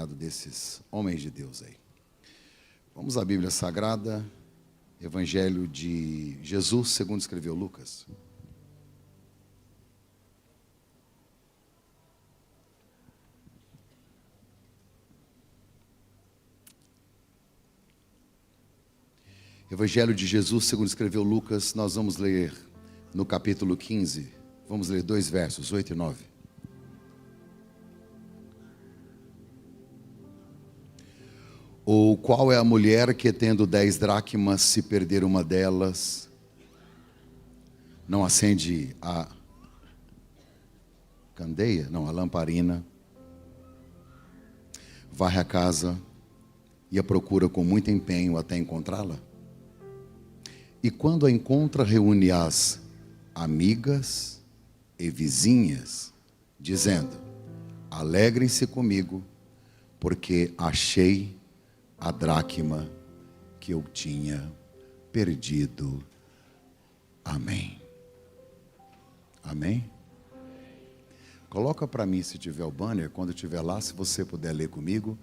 cada desses homens de Deus aí. Vamos à Bíblia Sagrada, Evangelho de Jesus, segundo escreveu Lucas. Evangelho de Jesus, segundo escreveu Lucas, nós vamos ler no capítulo 15, vamos ler 2 versos, 8 e 9. Ou qual é a mulher que, tendo 10 dracmas, se perder uma delas, não acende a candeia, não, a lamparina, varre a casa e a procura com muito empenho até encontrá-la? E quando a encontra, reúne as amigas e vizinhas, dizendo: alegrem-se comigo, porque achei a dracma que eu tinha perdido. Amém. Amém? Coloca para mim, se tiver o banner, quando estiver lá, se você puder ler comigo,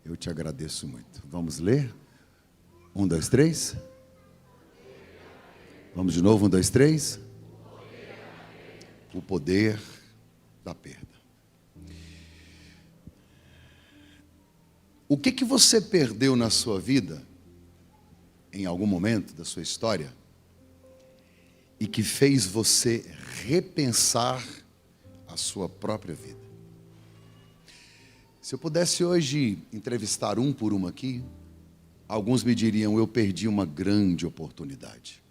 eu te agradeço muito. Vamos ler? 1, 2, 3. Vamos de novo, 1, 2, 3. O poder da perda. O que você perdeu na sua vida, em algum momento da sua história, e que fez você repensar a sua própria vida? Se eu pudesse hoje entrevistar um por um aqui, alguns me diriam: eu perdi uma grande oportunidade.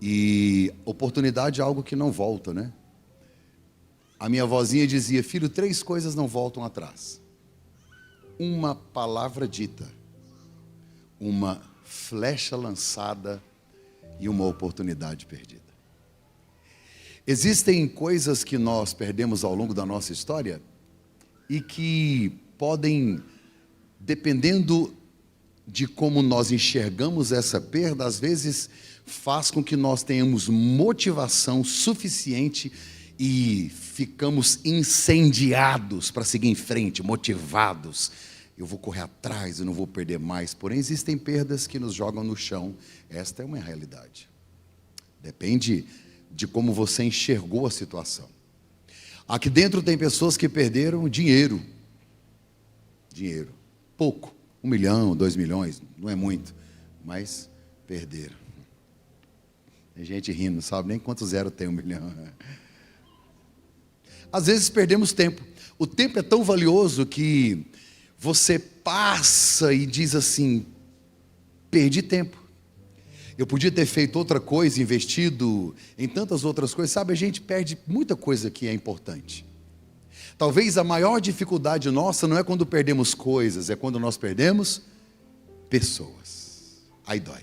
E oportunidade é algo que não volta, né? A minha vozinha dizia: filho, 3 coisas não voltam atrás: uma palavra dita, uma flecha lançada e uma oportunidade perdida. Existem coisas que nós perdemos ao longo da nossa história e que podem, dependendo de como nós enxergamos essa perda, às vezes faz com que nós tenhamos motivação suficiente e ficamos incendiados para seguir em frente, motivados. Eu vou correr atrás, eu não vou perder mais. Porém, existem perdas que nos jogam no chão. Esta é uma realidade. Depende de como você enxergou a situação. Aqui dentro tem pessoas que perderam dinheiro. Dinheiro. Pouco. 1 milhão, 2 milhões, não é muito. Mas perderam. Tem gente rindo, não sabe nem quanto zero tem 1 milhão. Às vezes perdemos tempo. O tempo é tão valioso que você passa e diz assim: perdi tempo. Eu podia ter feito outra coisa, investido em tantas outras coisas. Sabe, a gente perde muita coisa que é importante. Talvez a maior dificuldade nossa não é quando perdemos coisas, é quando nós perdemos pessoas. Aí dói.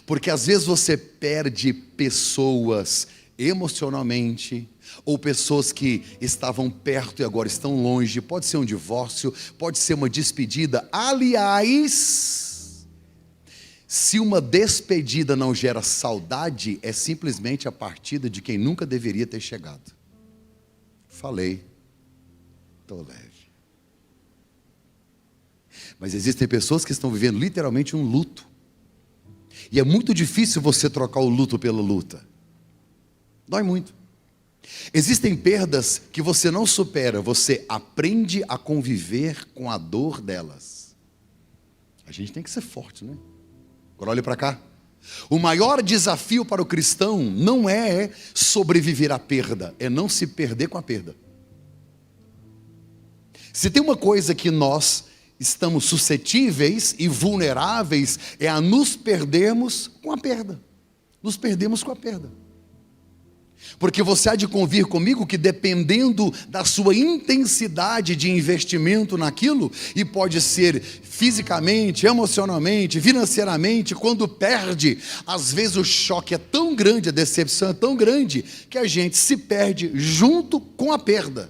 Porque às vezes você perde pessoas emocionalmente, ou pessoas que estavam perto e agora estão longe. Pode ser um divórcio, pode ser uma despedida. Aliás, se uma despedida não gera saudade, é simplesmente a partida de quem nunca deveria ter chegado. Falei, estou leve. Mas existem pessoas que estão vivendo literalmente um luto. E é muito difícil você trocar o luto pela luta. Dói muito. Existem perdas que você não supera, você aprende a conviver com a dor delas. A gente tem que ser forte, né? Agora olhe para cá. O maior desafio para o cristão não é sobreviver à perda, é não se perder com a perda. Se tem uma coisa que nós estamos suscetíveis e vulneráveis, é a nos perdermos com a perda. Nos perdemos com a perda. Porque você há de convir comigo que, dependendo da sua intensidade de investimento naquilo, e pode ser fisicamente, emocionalmente, financeiramente, quando perde, às vezes o choque é tão grande, a decepção é tão grande, que a gente se perde junto com a perda.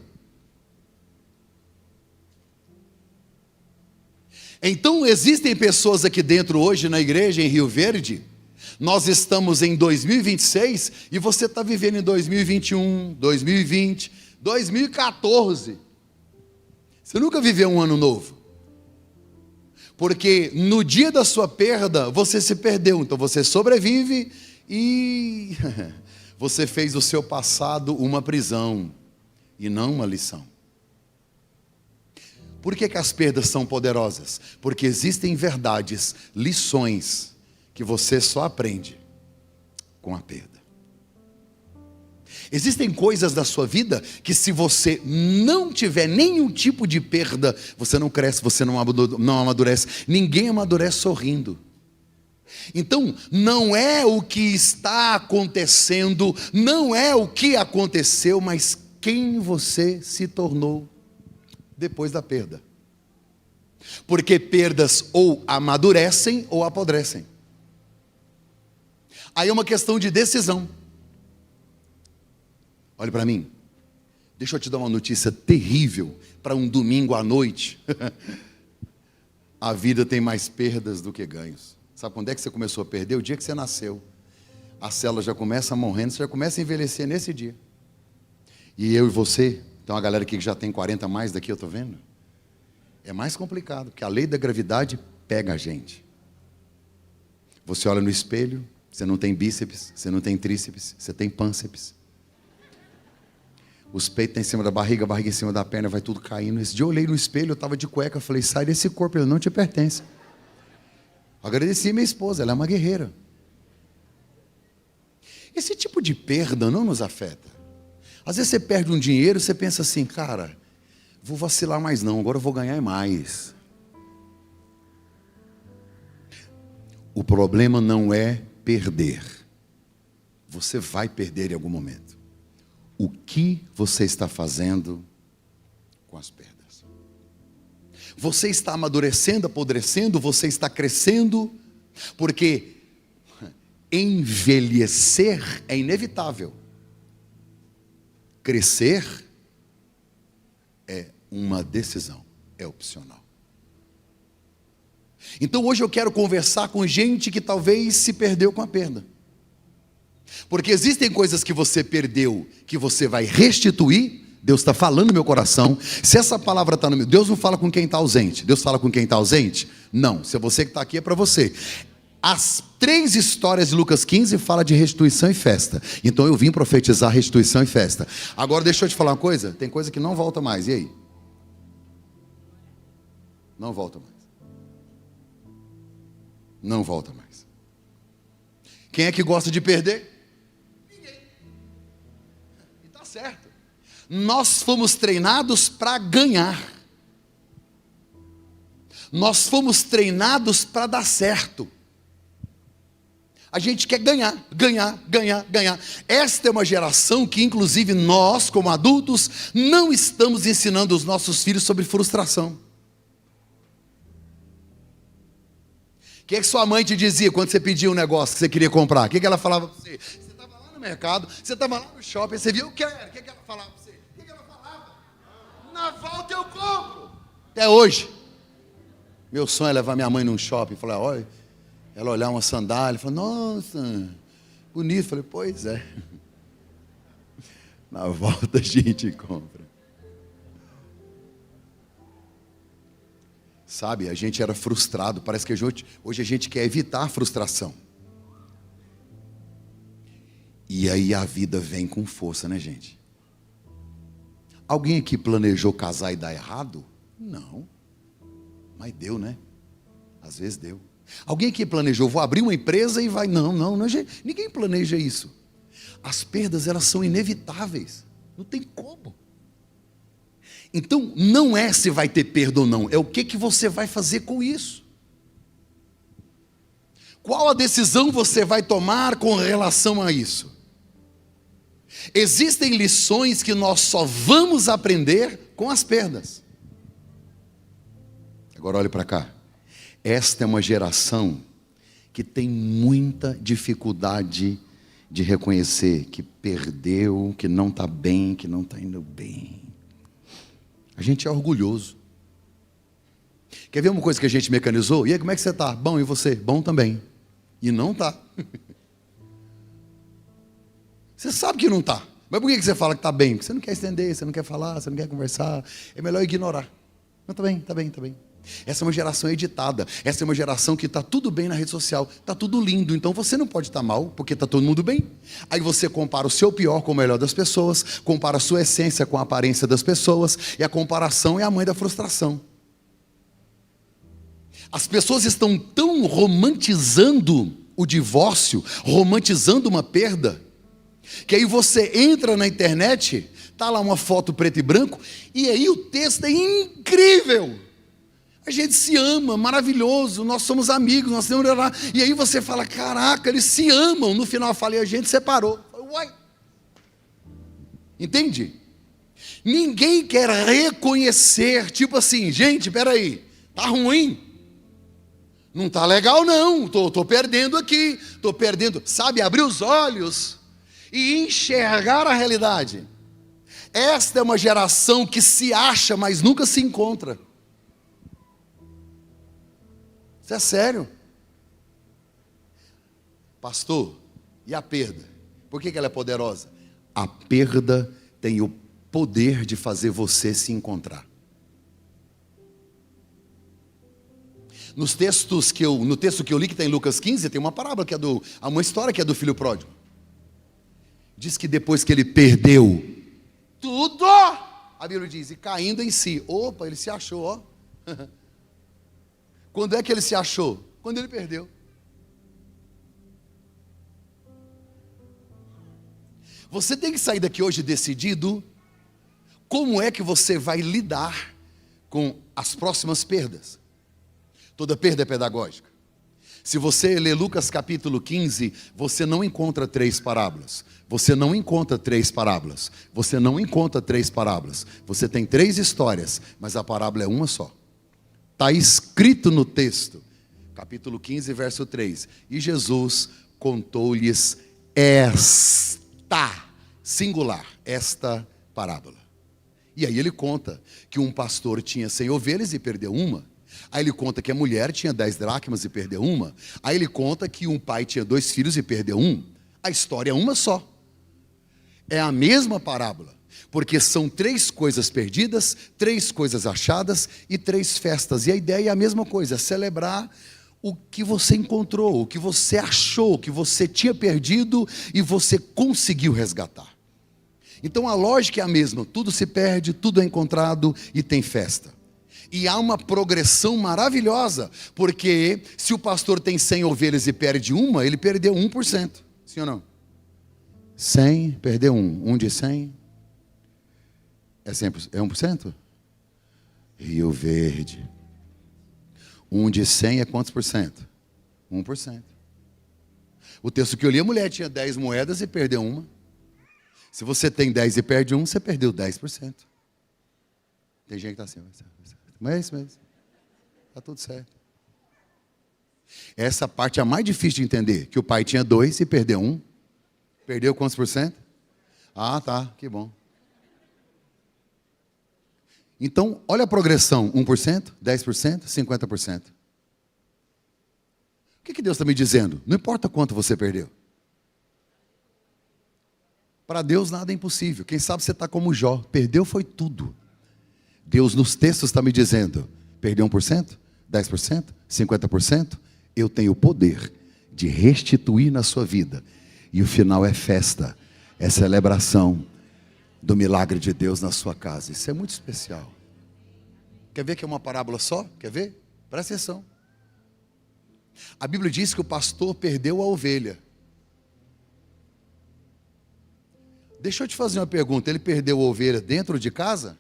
Então existem pessoas aqui dentro hoje na igreja em Rio Verde. Nós estamos em 2026 e você está vivendo em 2021, 2020, 2014. Você nunca viveu um ano novo. Porque no dia da sua perda, você se perdeu. Então você sobrevive e você fez do seu passado uma prisão e não uma lição. Por que as perdas são poderosas? Porque existem verdades, lições, que você só aprende com a perda. Existem coisas da sua vida que, se você não tiver nenhum tipo de perda, você não cresce, você não amadurece. Ninguém amadurece sorrindo. Então, não é o que está acontecendo, não é o que aconteceu, mas quem você se tornou depois da perda. Porque perdas ou amadurecem ou apodrecem. Aí é uma questão de decisão. Olhe para mim. Deixa eu te dar uma notícia terrível para um domingo à noite. A vida tem mais perdas do que ganhos. Sabe quando é que você começou a perder? O dia que você nasceu. A célula já começa morrendo, você já começa a envelhecer nesse dia. E eu e você, tem uma galera aqui que já tem 40 a mais daqui, eu estou vendo. É mais complicado, porque a lei da gravidade pega a gente. Você olha no espelho, você não tem bíceps, você não tem tríceps, você tem pânceps. Os peitos estão em cima da barriga, a barriga em cima da perna, vai tudo caindo. Esse dia eu olhei no espelho, eu estava de cueca, eu falei, sai desse corpo, ele não te pertence. Agradeci a minha esposa, ela é uma guerreira. Esse tipo de perda não nos afeta. Às vezes você perde um dinheiro, você pensa assim, cara, vou vacilar mais não, agora eu vou ganhar mais. O problema não é perder. Você vai perder em algum momento. O que você está fazendo com as perdas? Você está amadurecendo, apodrecendo, você está crescendo, porque envelhecer é inevitável. Crescer é uma decisão, é opcional. Então hoje eu quero conversar com gente que talvez se perdeu com a perda. Porque existem coisas que você perdeu, que você vai restituir. Deus está falando no meu coração. Se essa palavra está no meu... Deus não fala com quem está ausente. Deus fala com quem está ausente? Não, se é você que está aqui, é para você. As 3 histórias de Lucas 15 falam de restituição e festa. Então eu vim profetizar restituição e festa. Agora deixa eu te falar uma coisa. Tem coisa que não volta mais, e aí? Não volta mais. Não volta mais. Quem é que gosta de perder? Ninguém. E está certo. Nós fomos treinados para ganhar. Nós fomos treinados para dar certo. A gente quer ganhar, ganhar, ganhar, ganhar. Esta é uma geração que, inclusive, nós, como adultos, não estamos ensinando os nossos filhos sobre frustração. O que é que sua mãe te dizia quando você pedia um negócio que você queria comprar? O que é que ela falava para você? Você estava lá no mercado, você estava lá no shopping, você viu, eu quero. O que é que ela falava para você? O que é que ela falava? Na volta eu compro. Até hoje. Meu sonho é levar minha mãe num shopping e falar, olha, ela olhar uma sandália e falar, nossa, bonito. Falei, pois é. Na volta a gente compra. Sabe, a gente era frustrado. Parece que hoje a gente quer evitar a frustração. E aí a vida vem com força, né, gente? Alguém aqui planejou casar e dar errado? Não. Mas deu, né? Às vezes deu. Alguém aqui planejou, vou abrir uma empresa e vai... Não, ninguém planeja isso. As perdas, elas são inevitáveis. Não tem como. Então, não é se vai ter perda ou não, é o que você vai fazer com isso. Qual a decisão você vai tomar com relação a isso? Existem lições que nós só vamos aprender com as perdas. Agora olhe para cá. Esta é uma geração que tem muita dificuldade de reconhecer que perdeu, que não está bem, que não está indo bem. A gente é orgulhoso. Quer ver uma coisa que a gente mecanizou? E aí, como é que você está? Bom, e você? Bom também. E não está. Você sabe que não está. Mas por que você fala que está bem? Porque você não quer estender, você não quer falar, você não quer conversar. É melhor ignorar. Não, tá bem, tá bem, tá bem. Essa é uma geração editada. Essa é uma geração que está tudo bem na rede social. Está tudo lindo. Então você não pode estar mal, porque está todo mundo bem. Aí você compara o seu pior com o melhor das pessoas. Compara a sua essência com a aparência das pessoas. E a comparação é a mãe da frustração. As pessoas estão tão romantizando o divórcio, romantizando uma perda, que aí você entra na internet, tá lá uma foto preto e branco, e aí o texto é incrível. A gente se ama, maravilhoso, nós somos amigos, nós temos... E aí você fala, caraca, eles se amam. No final eu falei, a gente separou. Uai. Entende? Ninguém quer reconhecer, tipo assim, gente, peraí, tá ruim? Não tá legal não, tô perdendo aqui, tô perdendo. Sabe, abrir os olhos e enxergar a realidade. Esta é uma geração que se acha, mas nunca se encontra. Isso é sério. Pastor, e a perda? Por que ela é poderosa? A perda tem o poder de fazer você se encontrar. No texto que eu li, que está em Lucas 15, tem uma parábola, que é uma história que é do filho pródigo. Diz que depois que ele perdeu tudo, a Bíblia diz, e caindo em si, opa, ele se achou, ó. Quando é que ele se achou? Quando ele perdeu. Você tem que sair daqui hoje decidido como é que você vai lidar com as próximas perdas. Toda perda é pedagógica. Se você ler Lucas capítulo 15, você não encontra 3 parábolas. Você não encontra 3 parábolas. Você não encontra 3 parábolas. Você tem 3 histórias, mas a parábola é uma só. Está escrito no texto, capítulo 15, verso 3. E Jesus contou-lhes esta, singular, esta parábola. E aí ele conta que um pastor tinha 100 ovelhas e perdeu uma. Aí ele conta que a mulher tinha 10 dracmas e perdeu uma. Aí ele conta que um pai tinha 2 filhos e perdeu um. A história é uma só. É a mesma parábola. Porque são 3 coisas perdidas, 3 coisas achadas e 3 festas. E a ideia é a mesma coisa, celebrar o que você encontrou, o que você achou, o que você tinha perdido e você conseguiu resgatar. Então a lógica é a mesma, tudo se perde, tudo é encontrado e tem festa. E há uma progressão maravilhosa, porque se o pastor tem 100 ovelhas e perde uma, ele perdeu 1%. Sim ou não? 100, perdeu 1 de 100... É 100%? É 1%? Rio Verde. 1 de 100 é quantos por cento? 1%. O texto que eu li, a mulher tinha 10 moedas e perdeu uma. Se você tem 10 e perde 1, você perdeu 10%. Tem gente que está assim, mas é isso mesmo. Está tudo certo. Essa parte é a mais difícil de entender, que o pai tinha 2 e perdeu 1. Perdeu quantos por cento? Ah, tá, que bom. Então, olha a progressão, 1%, 10%, 50%. O que Deus está me dizendo? Não importa quanto você perdeu. Para Deus nada é impossível. Quem sabe você está como Jó, perdeu foi tudo. Deus nos textos está me dizendo, perdeu 1%, 10%, 50%, eu tenho o poder de restituir na sua vida. E o final é festa, é celebração do milagre de Deus na sua casa. Isso é muito especial. Quer ver que é uma parábola só? Quer ver? Presta atenção. A Bíblia diz que o pastor perdeu a ovelha. Deixa eu te fazer uma pergunta. Ele perdeu a ovelha dentro de casa?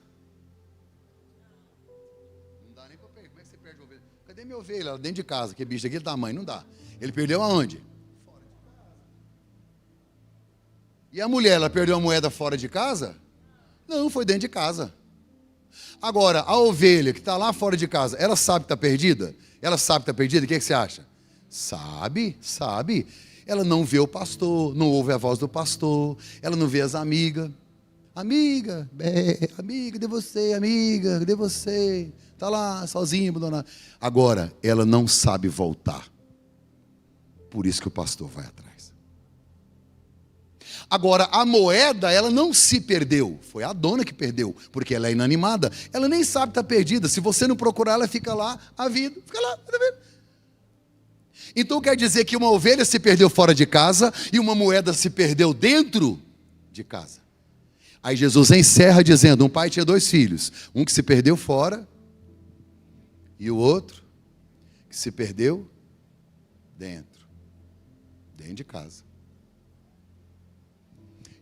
Não dá nem para perder. Como é que você perde a ovelha? Cadê minha ovelha? Ela dentro de casa. Que bicho daquele tamanho? Não dá. Ele perdeu aonde? E a mulher, ela perdeu a moeda fora de casa? Não, foi dentro de casa. Agora, a ovelha que está lá fora de casa, ela sabe que está perdida? Ela sabe que está perdida? O que você acha? Sabe. Ela não vê o pastor, não ouve a voz do pastor, ela não vê as amigas. Amiga, cadê você? Está lá, sozinha, abandonada. Agora, ela não sabe voltar. Por isso que o pastor vai atrás. Agora, a moeda, ela não se perdeu. Foi a dona que perdeu, porque ela é inanimada. Ela nem sabe que está perdida. Se você não procurar, ela fica lá, a vida, fica lá, tá vendo? Então quer dizer que uma ovelha se perdeu fora de casa e uma moeda se perdeu dentro de casa. Aí Jesus encerra dizendo, um pai tinha 2 filhos, um que se perdeu fora e o outro que se perdeu dentro de casa.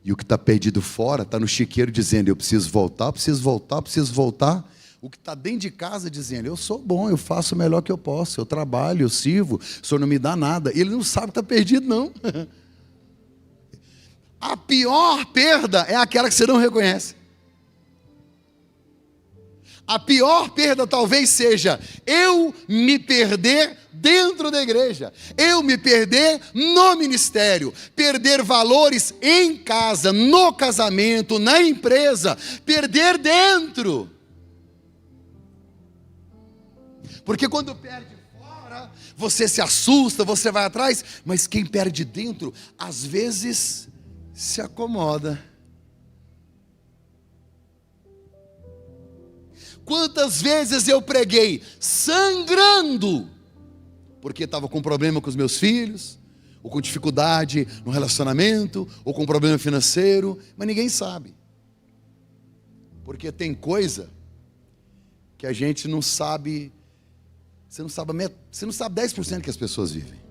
E o que está perdido fora está no chiqueiro dizendo, eu preciso voltar, eu preciso voltar, eu preciso voltar. O que está dentro de casa dizendo, eu sou bom, eu faço o melhor que eu posso, eu trabalho, eu sirvo, o senhor não me dá nada. Ele não sabe que está perdido, não. A pior perda é aquela que você não reconhece. A pior perda talvez seja eu me perder dentro da igreja, eu me perder no ministério, perder valores em casa, no casamento, na empresa, perder dentro. Porque quando perde fora, você se assusta, você vai atrás, mas quem perde dentro, às vezes se acomoda. Quantas vezes eu preguei sangrando, porque estava com problema com os meus filhos, ou com dificuldade no relacionamento, ou com problema financeiro, mas ninguém sabe. Porque tem coisa que a gente não sabe, você não sabe 10% que as pessoas vivem.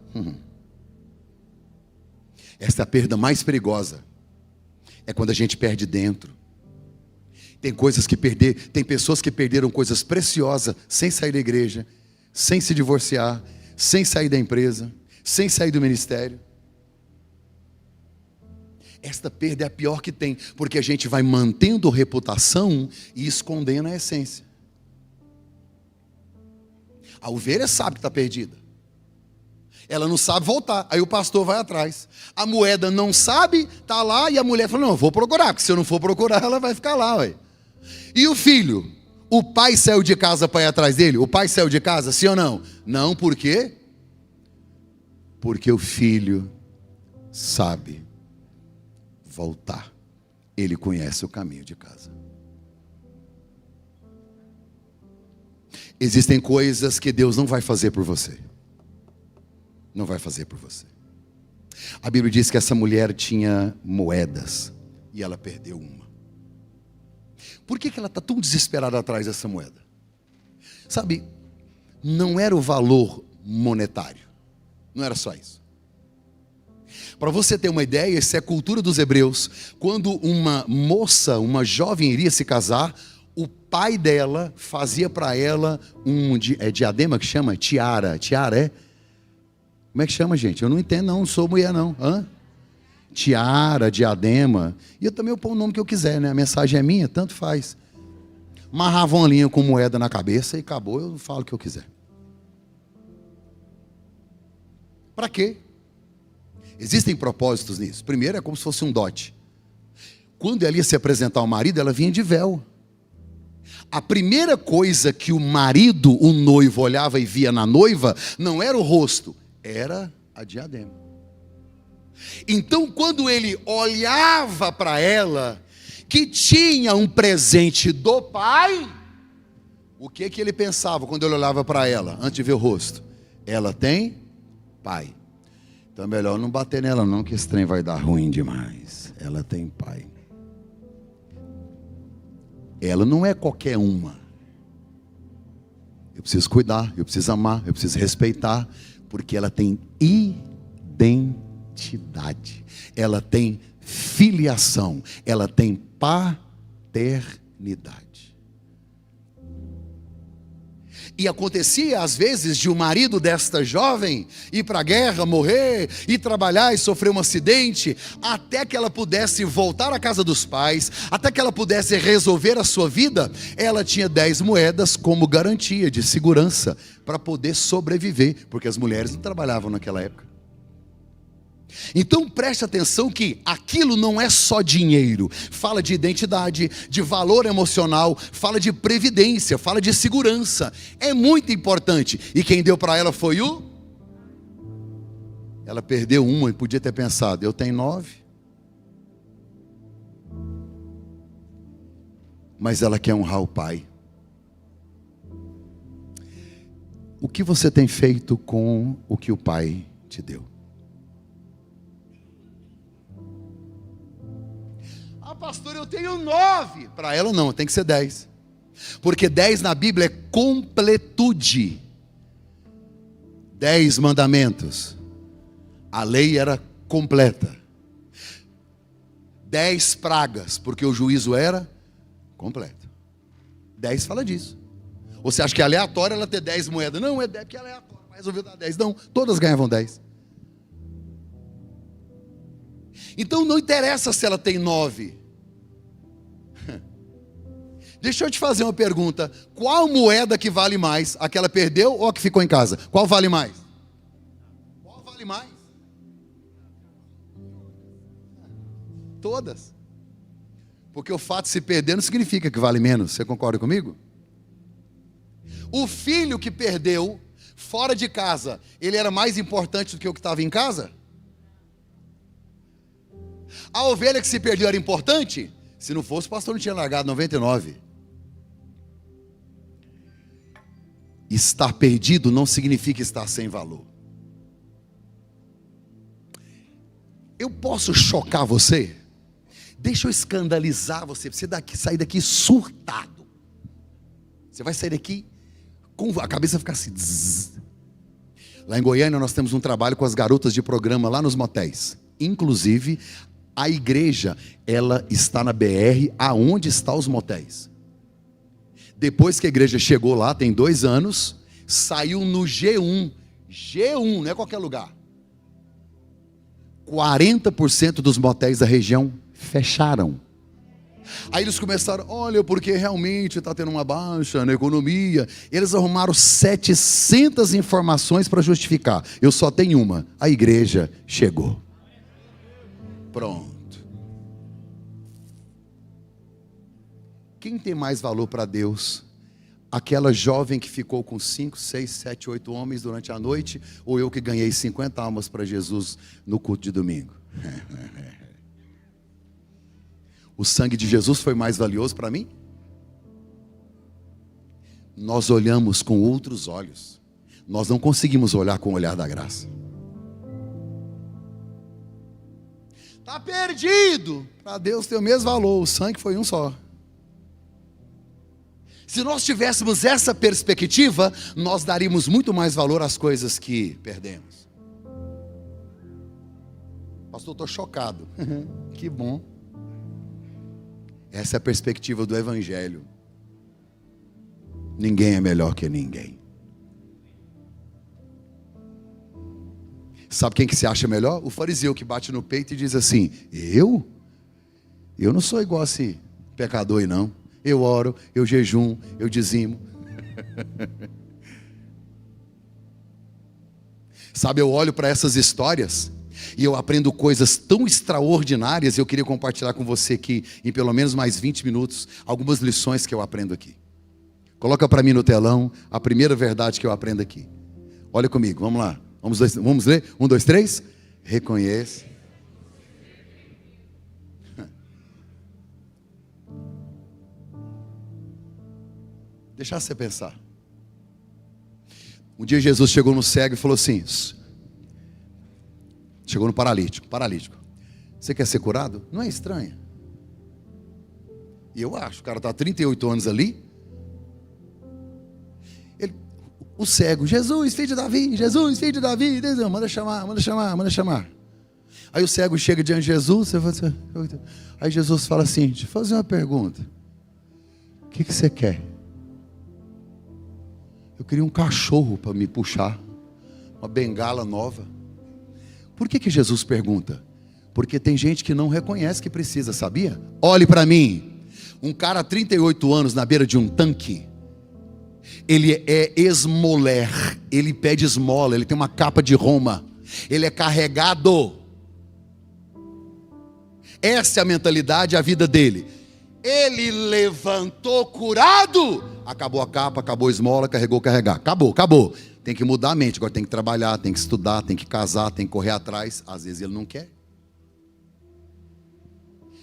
Essa é a perda mais perigosa, é quando a gente perde dentro. Tem pessoas que perderam coisas preciosas sem sair da igreja, sem se divorciar, sem sair da empresa, sem sair do ministério. Esta perda é a pior que tem, porque a gente vai mantendo reputação e escondendo a essência. A ovelha sabe que está perdida. Ela não sabe voltar, aí o pastor vai atrás. A moeda não sabe, está lá, e a mulher fala, não, eu vou procurar, porque se eu não for procurar, ela vai ficar lá, ué. E o filho? O pai saiu de casa para ir atrás dele? O pai saiu de casa, sim ou não? Não, por quê? Porque o filho sabe voltar. Ele conhece o caminho de casa. Existem coisas que Deus não vai fazer por você. Não vai fazer por você. A Bíblia diz que essa mulher tinha moedas e ela perdeu uma. Por que ela está tão desesperada atrás dessa moeda? Sabe, não era o valor monetário. Não era só isso. Para você ter uma ideia, essa é a cultura dos hebreus. Quando uma moça, uma jovem iria se casar, o pai dela fazia para ela diadema que chama? Tiara. Tiara é? Como é que chama, gente? Eu não entendo não sou mulher não. Hã? Tiara, diadema. E eu também ponho o nome que eu quiser, né? A mensagem é minha, tanto faz. Amarrava uma linha com moeda na cabeça e acabou, eu falo o que eu quiser. Para quê? Existem propósitos nisso. Primeiro é como se fosse um dote. Quando ela ia se apresentar ao marido, ela vinha de véu. A primeira coisa que o marido, o noivo, olhava e via na noiva, não era o rosto, era a diadema. Então, quando ele olhava para ela, que tinha um presente do pai, o que ele pensava quando ele olhava para ela, antes de ver o rosto? Ela tem pai. Então é melhor não bater nela não, que esse trem vai dar ruim demais. Ela tem pai. Ela não é qualquer uma. Eu preciso cuidar, eu preciso amar, eu preciso respeitar, porque ela tem identidade. Ela tem filiação, ela tem paternidade. E acontecia às vezes de o marido desta jovem ir para a guerra, morrer, ir trabalhar e sofrer um acidente, até que ela pudesse voltar à casa dos pais, até que ela pudesse resolver a sua vida, ela tinha 10 moedas como garantia de segurança para poder sobreviver, porque as mulheres não trabalhavam naquela época. Então preste atenção que aquilo não é só dinheiro, fala de identidade, de valor emocional, fala de previdência, fala de segurança, é muito importante. E quem deu para ela foi ela perdeu uma e podia ter pensado, eu tenho 9, mas ela quer honrar o pai. O que você tem feito com o que o pai te deu? Ah, pastor, eu tenho 9. Para ela não, tem que ser 10. Porque 10 na Bíblia é completude. 10 mandamentos. A lei era completa. 10 pragas, porque o juízo era completo. 10 fala disso. Ou você acha que é aleatório ela ter 10 moedas? Não, é 10 porque é aleatório, mas resolveu dar 10. Não, todas ganhavam 10. Então não interessa se ela tem 9. Deixa eu te fazer uma pergunta. Qual moeda que vale mais? A que ela perdeu ou a que ficou em casa? Qual vale mais? Qual vale mais? Todas. Porque o fato de se perder não significa que vale menos. Você concorda comigo? O filho que perdeu fora de casa, ele era mais importante do que o que estava em casa? A ovelha que se perdeu era importante? Se não fosse, o pastor não tinha largado 99. Estar perdido não significa estar sem valor. Eu posso chocar você? Deixa eu escandalizar você. Você sair daqui surtado. Você vai sair daqui com a cabeça ficar assim. Zzz. Lá em Goiânia nós temos um trabalho com as garotas de programa lá nos motéis. Inclusive, a igreja, ela está na BR, aonde estão os motéis. Depois que a igreja chegou lá, tem 2 anos, saiu no G1. G1, não é qualquer lugar. 40% dos motéis da região fecharam. Aí eles começaram, olha, porque realmente está tendo uma baixa na economia. Eles arrumaram 700 informações para justificar. Eu só tenho uma, a igreja chegou. Pronto. Quem tem mais valor para Deus? Aquela jovem que ficou com 5, 6, 7, 8 homens durante a noite? Ou eu que ganhei 50 almas para Jesus no culto de domingo? O sangue de Jesus foi mais valioso para mim? Nós olhamos com outros olhos. Nós não conseguimos olhar com o olhar da graça. Está perdido. Para Deus tem o mesmo valor. O sangue foi um só. Se nós tivéssemos essa perspectiva, nós daríamos muito mais valor às coisas que perdemos. Pastor, estou chocado. Que bom. Essa é a perspectiva do Evangelho. Ninguém é melhor que ninguém. Sabe quem que se acha melhor? O fariseu que bate no peito e diz assim: Eu não sou igual a esse pecador aí não. Eu oro, eu jejum, eu dizimo. Sabe, eu olho para essas histórias e eu aprendo coisas tão extraordinárias. Eu queria compartilhar com você aqui, em pelo menos mais 20 minutos, algumas lições que eu aprendo aqui. Coloca para mim no telão a primeira verdade que eu aprendo aqui. Olha comigo, vamos lá. Vamos ler? 1, 2, 3. Reconheça. Deixa você pensar. Um dia Jesus chegou no cego e falou assim, chegou no paralítico. Você quer ser curado? Não é estranho? E eu acho, o cara está há 38 anos ali. O cego, Jesus, filho de Davi, Jesus, filho de Davi, manda chamar. Aí o cego chega diante de Jesus, aí Jesus fala assim, deixa eu fazer uma pergunta. O que você quer? Eu queria um cachorro para me puxar, uma bengala nova. Por que Jesus pergunta? Porque tem gente que não reconhece que precisa, sabia? Olhe para mim, um cara há 38 anos na beira de um tanque, ele é esmoler, ele pede esmola, ele tem uma capa de Roma, ele é carregado. Essa é a mentalidade, a vida dele. Ele levantou curado, acabou a capa, acabou a esmola, carregar, acabou. Tem que mudar a mente, agora tem que trabalhar, tem que estudar, tem que casar, tem que correr atrás. Às vezes ele não quer.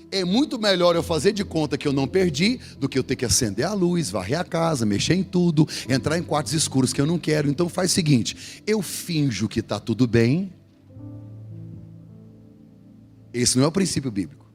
É muito melhor eu fazer de conta que eu não perdi do que eu ter que acender a luz, varrer a casa, mexer em tudo, entrar em quartos escuros que eu não quero. Então faz o seguinte, eu finjo que está tudo bem. Esse não é o princípio bíblico.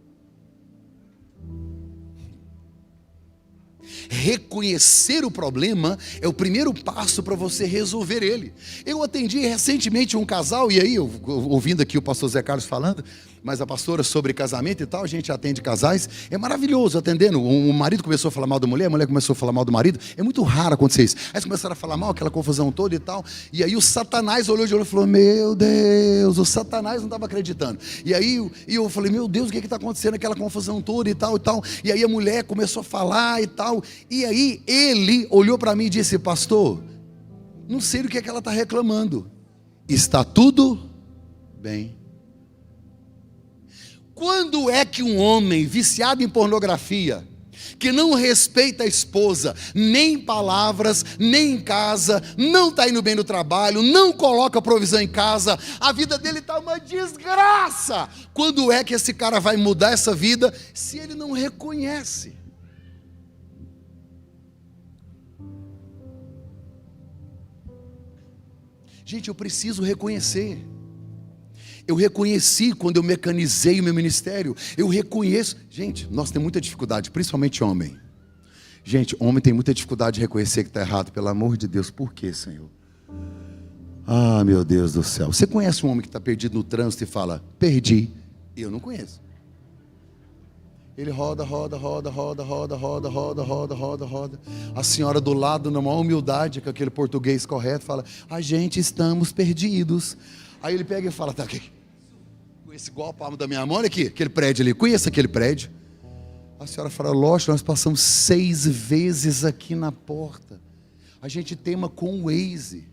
Reconhecer o problema é o primeiro passo para você resolver ele. Eu atendi recentemente um casal, e aí, ouvindo aqui o pastor Zé Carlos falando, mas a pastora sobre casamento e tal, a gente atende casais, é maravilhoso atendendo. O marido começou a falar mal da mulher, a mulher começou a falar mal do marido, é muito raro acontecer isso. Aí eles começaram a falar mal, aquela confusão toda e tal, e aí o Satanás olhou de olho e falou, meu Deus, o Satanás não estava acreditando. E aí eu falei, meu Deus, o que está acontecendo, aquela confusão toda e tal, e aí a mulher começou a falar e tal, e aí ele olhou para mim e disse, pastor, não sei do que ela está reclamando, está tudo bem. Quando é que um homem viciado em pornografia, que não respeita a esposa, nem em palavras, nem em casa, não está indo bem no trabalho, não coloca provisão em casa, a vida dele está uma desgraça. Quando é que esse cara vai mudar essa vida, se ele não reconhece? Gente, eu preciso reconhecer. Eu reconheci quando eu mecanizei o meu ministério. Eu reconheço. Gente, nós temos muita dificuldade, principalmente homem. Gente, homem tem muita dificuldade de reconhecer que está errado. Pelo amor de Deus, por quê, Senhor? Ah, meu Deus do céu. Você conhece um homem que está perdido no trânsito e fala, perdi? Eu não conheço. Ele roda. A senhora do lado, na maior humildade, com aquele português correto, fala, a gente estamos perdidos. Aí ele pega e fala, tá aqui, conheço igual a palma da minha mão, olha aqui, aquele prédio ali, conhece aquele prédio? A senhora fala, lógico, nós passamos 6 vezes aqui na porta, a gente tema com o Waze.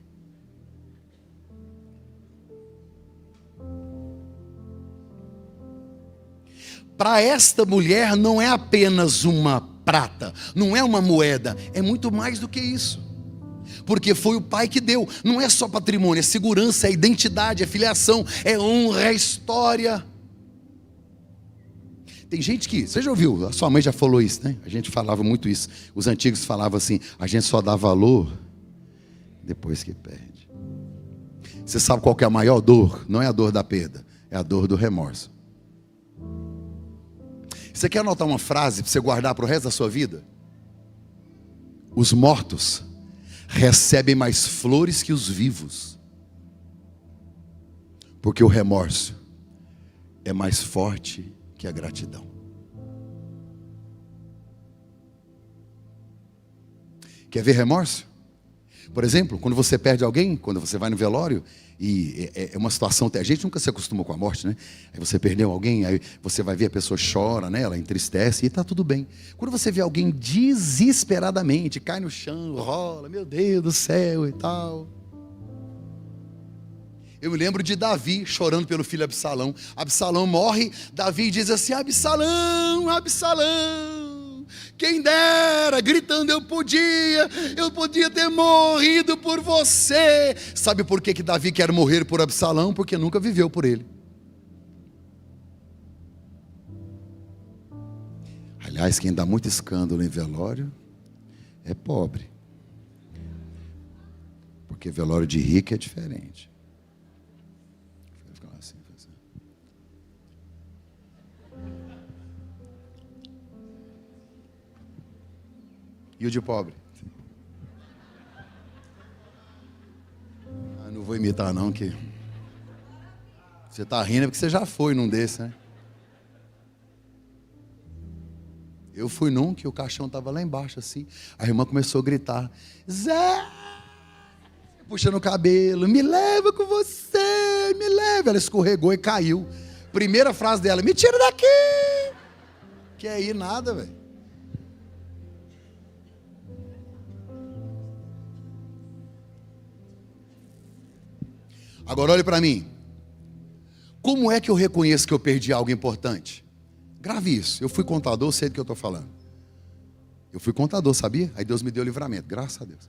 Para esta mulher não é apenas uma prata, não é uma moeda, é muito mais do que isso. Porque foi o pai que deu, não é só patrimônio, é segurança, é identidade, é filiação, é honra, é história. Tem gente que, você já ouviu, a sua mãe já falou isso, né? A gente falava muito isso, os antigos falavam assim, a gente só dá valor depois que perde. Você sabe qual que é a maior dor? Não é a dor da perda, é a dor do remorso. Você quer anotar uma frase para você guardar para o resto da sua vida? Os mortos recebem mais flores que os vivos, porque o remorso é mais forte que a gratidão. Quer ver remorso? Por exemplo, quando você perde alguém, quando você vai no velório, e é uma situação, a gente nunca se acostumou com a morte, né? Aí você perdeu alguém, aí você vai ver a pessoa chora, né? Ela entristece e está tudo bem. Quando você vê alguém desesperadamente, cai no chão, rola, meu Deus do céu e tal. Eu me lembro de Davi chorando pelo filho Absalão. Absalão morre, Davi diz assim, Absalão, Absalão, quem dera, gritando, eu podia ter morrido por você. Sabe por que Davi quer morrer por Absalão? Porque nunca viveu por ele. Aliás, quem dá muito escândalo em velório é pobre. Porque velório de rico é diferente. E o de pobre? Não vou imitar não, que você está rindo porque você já foi num desse, né? Eu fui num que o caixão estava lá embaixo assim, a irmã começou a gritar, Zé, puxando o cabelo, me leva com você, me leva. Ela escorregou e caiu. Primeira frase dela, me tira daqui. Quer ir nada, velho. Agora olhe para mim. Como é que eu reconheço que eu perdi algo importante? Grave isso. Eu fui contador, sei do que eu estou falando. Eu fui contador, sabia? Aí Deus me deu livramento, graças a Deus.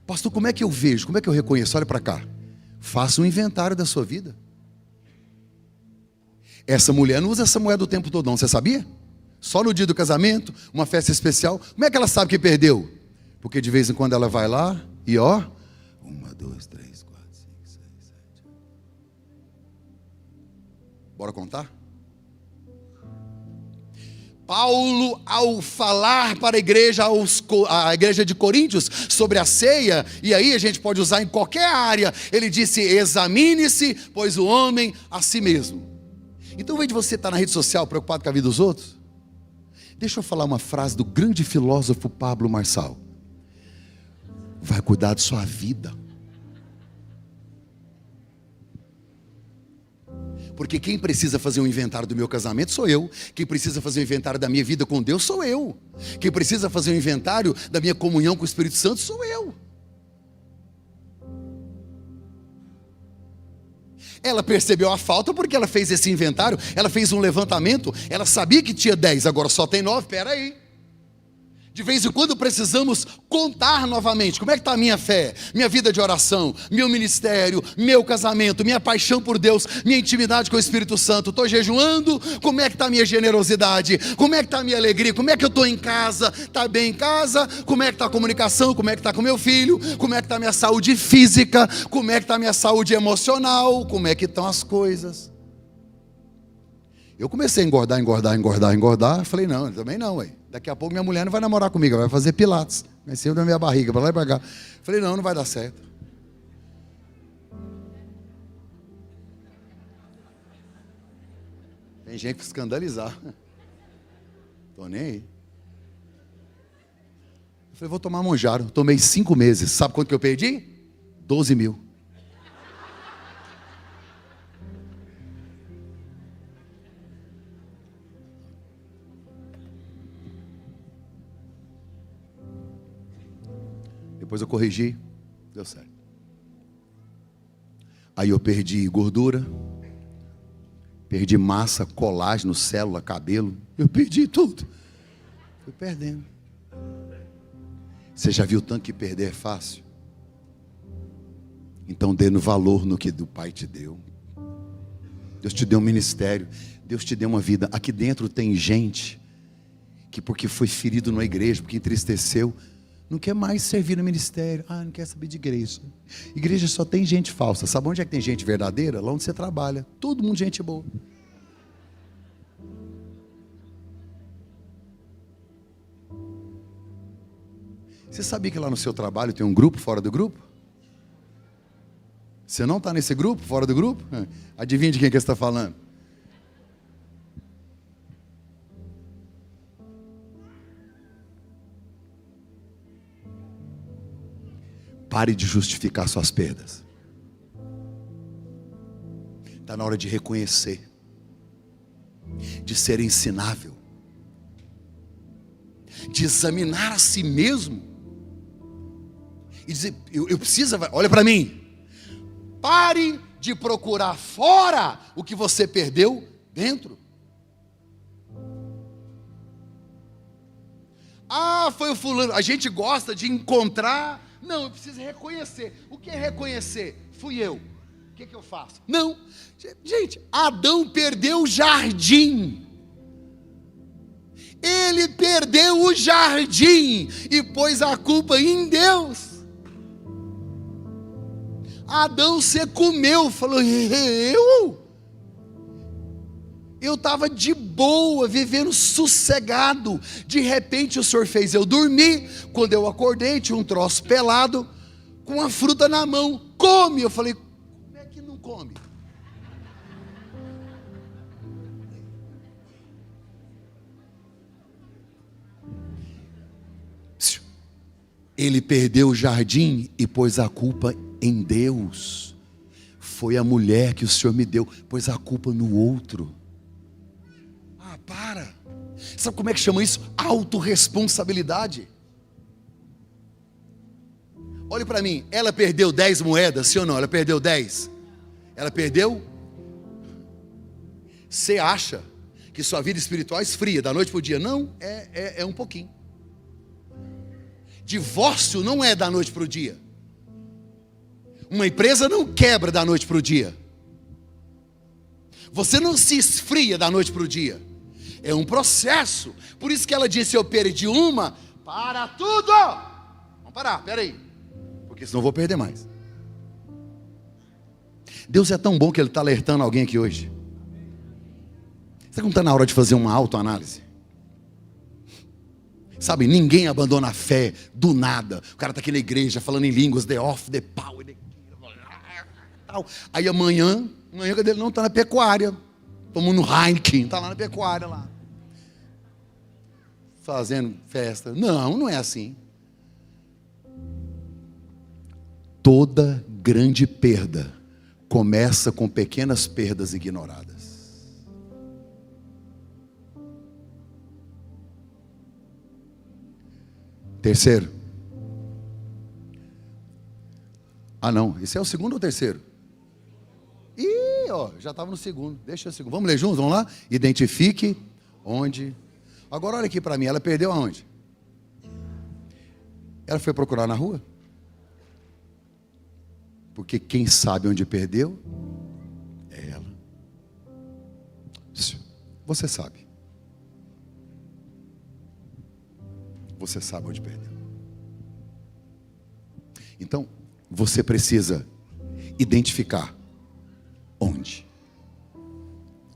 Pastor, como é que eu vejo? Como é que eu reconheço? Olha para cá. Faça um inventário da sua vida. Essa mulher não usa essa moeda o tempo todo, não. Você sabia? Só no dia do casamento, uma festa especial. Como é que ela sabe que perdeu? Porque de vez em quando ela vai lá e ó, 1, 2, 3, 4, 5, 6, 7. Bora contar? Paulo, ao falar para a igreja de Coríntios sobre a ceia, e aí a gente pode usar em qualquer área, ele disse: examine-se, pois o homem a si mesmo. Então, ao invés de você estar na rede social preocupado com a vida dos outros, deixa eu falar uma frase do grande filósofo Pablo Marçal: vai cuidar de sua vida. Porque quem precisa fazer um inventário do meu casamento sou eu. Quem precisa fazer um inventário da minha vida com Deus sou eu. Quem precisa fazer um inventário da minha comunhão com o Espírito Santo sou eu. Ela percebeu a falta porque ela fez esse inventário, ela fez um levantamento, ela sabia que tinha 10, agora só tem 9, espera aí. De vez em quando precisamos contar novamente. Como é que está a minha fé, minha vida de oração, meu ministério, meu casamento, minha paixão por Deus, minha intimidade com o Espírito Santo? Estou jejuando? Como é que está a minha generosidade? Como é que está a minha alegria? Como é que eu estou em casa? Está bem em casa? Como é que está a comunicação? Como é que está com meu filho? Como é que está a minha saúde física? Como é que está a minha saúde emocional? Como é que estão as coisas? Eu comecei a engordar. Falei, não, também não, ué. Daqui a pouco minha mulher não vai namorar comigo, ela vai fazer pilates. Vai ser da minha barriga, para lá e para cá. Falei, não vai dar certo. Tem gente que escandalizar. Tô nem aí. Eu falei, vou tomar Monjaro. Tomei 5 meses. Sabe quanto que eu perdi? 12 mil. Depois eu corrigi, deu certo. Aí eu perdi gordura, perdi massa, colágeno, célula, cabelo. Eu perdi tudo. Fui perdendo. Você já viu tanto que perder é fácil? Então dê no valor no que o Pai te deu. Deus te deu um ministério, Deus te deu uma vida. Aqui dentro tem gente que porque foi ferido na igreja, porque entristeceu, não quer mais servir no ministério. Não quer saber de igreja. Igreja só tem gente falsa. Sabe onde é que tem gente verdadeira? Lá onde você trabalha. Todo mundo gente boa. Você sabia que lá no seu trabalho tem um grupo fora do grupo? Você não está nesse grupo, fora do grupo? Adivinha de quem que você está falando? Pare de justificar suas perdas. Está na hora de reconhecer, de ser ensinável, de examinar a si mesmo e dizer, eu preciso, olha para mim. Pare de procurar fora o que você perdeu dentro. Foi o fulano. A gente gosta de encontrar. Não, eu preciso reconhecer. O que é reconhecer? Fui eu. O que eu faço? Não. Gente, Adão perdeu o jardim. Ele perdeu o jardim e pôs a culpa em Deus. Adão se comeu, falou, eu estava de boa, vivendo sossegado, de repente o Senhor fez eu dormir, quando eu acordei tinha um troço pelado, com a fruta na mão, come, eu falei, como é que não come? Ele perdeu o jardim e pôs a culpa em Deus. Foi a mulher que o Senhor me deu, pôs a culpa no outro. Para. Sabe como é que chama isso? Autorresponsabilidade. Olhe para mim, ela perdeu 10 moedas, sim ou não? Ela perdeu 10. Ela perdeu. Você acha que sua vida espiritual esfria da noite para o dia? Não, é um pouquinho. Divórcio não é da noite para o dia. Uma empresa não quebra da noite para o dia. Você não se esfria da noite para o dia. É um processo. Por isso que ela disse, eu perdi uma, para tudo. Vamos parar, peraí. Porque senão eu vou perder mais. Deus é tão bom que Ele está alertando alguém aqui hoje. Será que não está na hora de fazer uma autoanálise? Sabe, ninguém abandona a fé do nada. O cara está aqui na igreja falando em línguas, the off, the power, tal. Aí amanhã cadê ele? Não, está na pecuária. Tomando Heineken, está lá na pecuária lá. Fazendo festa. Não, não é assim. Toda grande perda começa com pequenas perdas ignoradas. Terceiro. Ah não, esse é o segundo ou terceiro? Ih, ó, já estava no segundo. Deixa o segundo. Vamos ler juntos, vamos lá? Identifique onde. Agora olha aqui para mim, ela perdeu aonde? Ela foi procurar na rua? Porque quem sabe onde perdeu é ela. Você sabe. Você sabe onde perdeu. Então, você precisa identificar onde.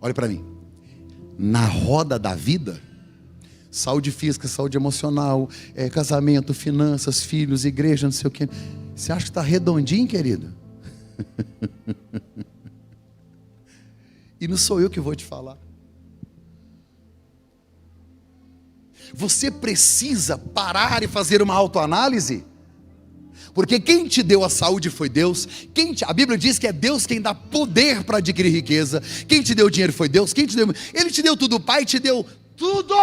Olha para mim. Na roda da vida, saúde física, saúde emocional, casamento, finanças, filhos, igreja, não sei o quê. Você acha que está redondinho, querido? E não sou eu que vou te falar. Você precisa parar e fazer uma autoanálise. Porque quem te deu a saúde foi Deus. A Bíblia diz que é Deus quem dá poder para adquirir riqueza. Quem te deu dinheiro foi Deus. Ele te deu tudo, o Pai te deu tudo.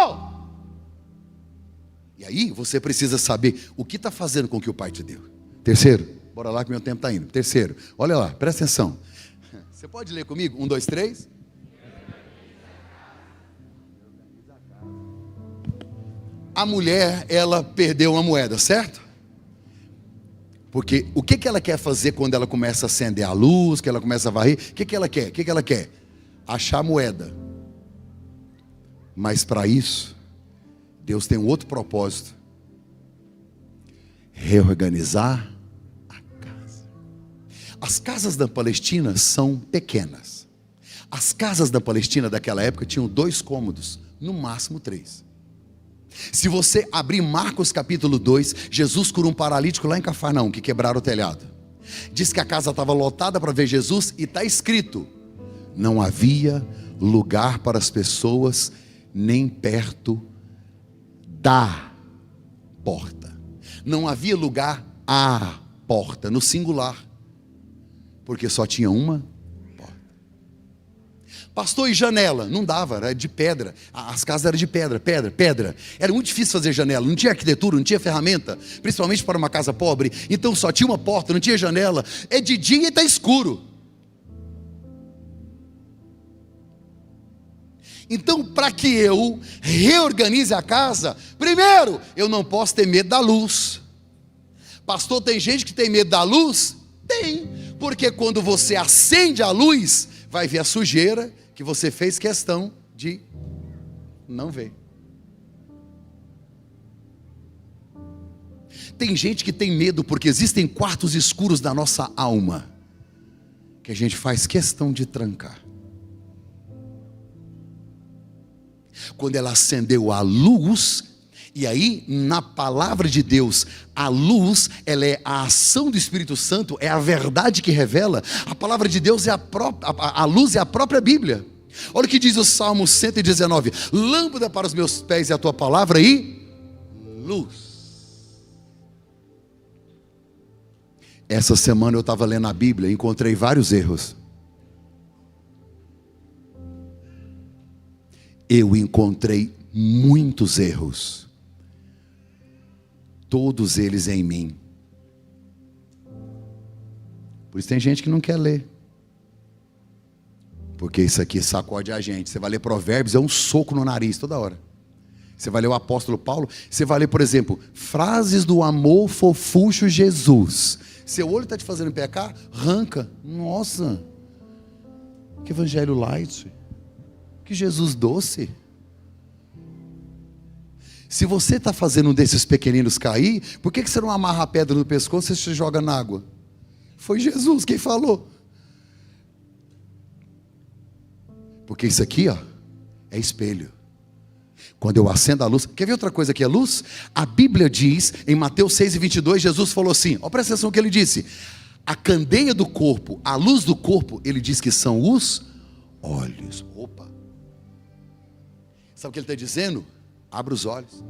E aí você precisa saber o que está fazendo com o que o Pai te deu. Terceiro, bora lá que meu tempo está indo. Terceiro, olha lá, presta atenção. Você pode ler comigo? 1, 2, 3. A mulher, ela perdeu uma moeda, certo? Porque o que ela quer fazer quando ela começa a acender a luz, que ela começa a varrer? O que ela quer? O que ela quer? Achar a moeda. Mas para isso, Deus tem um outro propósito. Reorganizar a casa. As casas da Palestina são pequenas. As casas da Palestina daquela época tinham 2 cômodos, no máximo 3. Se você abrir Marcos capítulo 2, Jesus cura um paralítico lá em Cafarnaum, que quebraram o telhado. Diz que a casa estava lotada para ver Jesus e está escrito: não havia lugar para as pessoas, nem perto da porta. Não havia lugar à porta, no singular, porque só tinha uma. Pastor, e janela? Não dava, era de pedra. As casas eram de pedra. Era muito difícil fazer janela, não tinha arquitetura, não tinha ferramenta, principalmente para uma casa pobre. Então só tinha uma porta, não tinha janela. É de dia e está escuro. Então, para que eu reorganize a casa, primeiro, eu não posso ter medo da luz. Pastor, tem gente que tem medo da luz? Tem, porque quando você acende a luz, vai ver a sujeira que você fez questão de não ver. Tem gente que tem medo porque existem quartos escuros da nossa alma que a gente faz questão de trancar. Quando ela acendeu a luz, e aí na palavra de Deus, a luz, ela é a ação do Espírito Santo, é a verdade que revela. A palavra de Deus é a luz é a própria Bíblia. Olha o que diz o Salmo 119: lâmpada para os meus pés é a tua palavra e luz. Essa semana eu estava lendo a Bíblia e encontrei vários erros. Eu encontrei muitos erros. Todos eles em mim. Por isso tem gente que não quer ler. Porque isso aqui sacode a gente. Você vai ler Provérbios, é um soco no nariz toda hora. Você vai ler o apóstolo Paulo, você vai ler, por exemplo, frases do amor fofucho Jesus. Seu olho está te fazendo pecar? Arranca. Nossa. Que evangelho light. Que Jesus doce. Se você está fazendo um desses pequeninos cair, por que você não amarra a pedra no pescoço e você joga na água? Foi Jesus quem falou. Porque isso aqui, ó, é espelho. Quando eu acendo a luz, quer ver outra coisa que é luz? A Bíblia diz, em Mateus 6:22, Jesus falou assim, ó, presta atenção no que ele disse. A candeia do corpo, a luz do corpo, ele diz que são os olhos. Opa! Sabe o que ele está dizendo? Abra os olhos.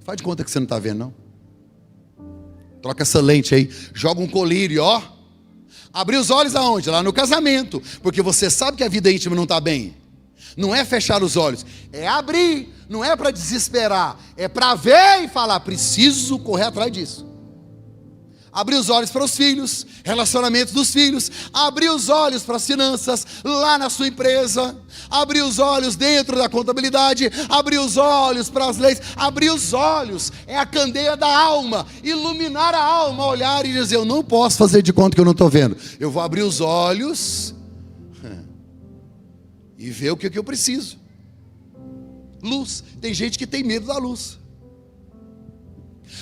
Faz de conta que você não está vendo, não. Troca essa lente aí, joga um colírio, ó. Abrir os olhos aonde? Lá no casamento. Porque você sabe que a vida íntima não está bem. Não é fechar os olhos, é abrir. Não é para desesperar, é para ver e falar, preciso correr atrás disso. Abrir os olhos para os filhos, relacionamentos dos filhos. Abrir os olhos para as finanças, lá na sua empresa. Abrir os olhos dentro da contabilidade. Abrir os olhos para as leis. Abrir os olhos é a candeia da alma. Iluminar a alma, olhar e dizer, eu não posso fazer de conta que eu não estou vendo. Eu vou abrir os olhos e ver o que eu preciso. Luz. Tem gente que tem medo da luz.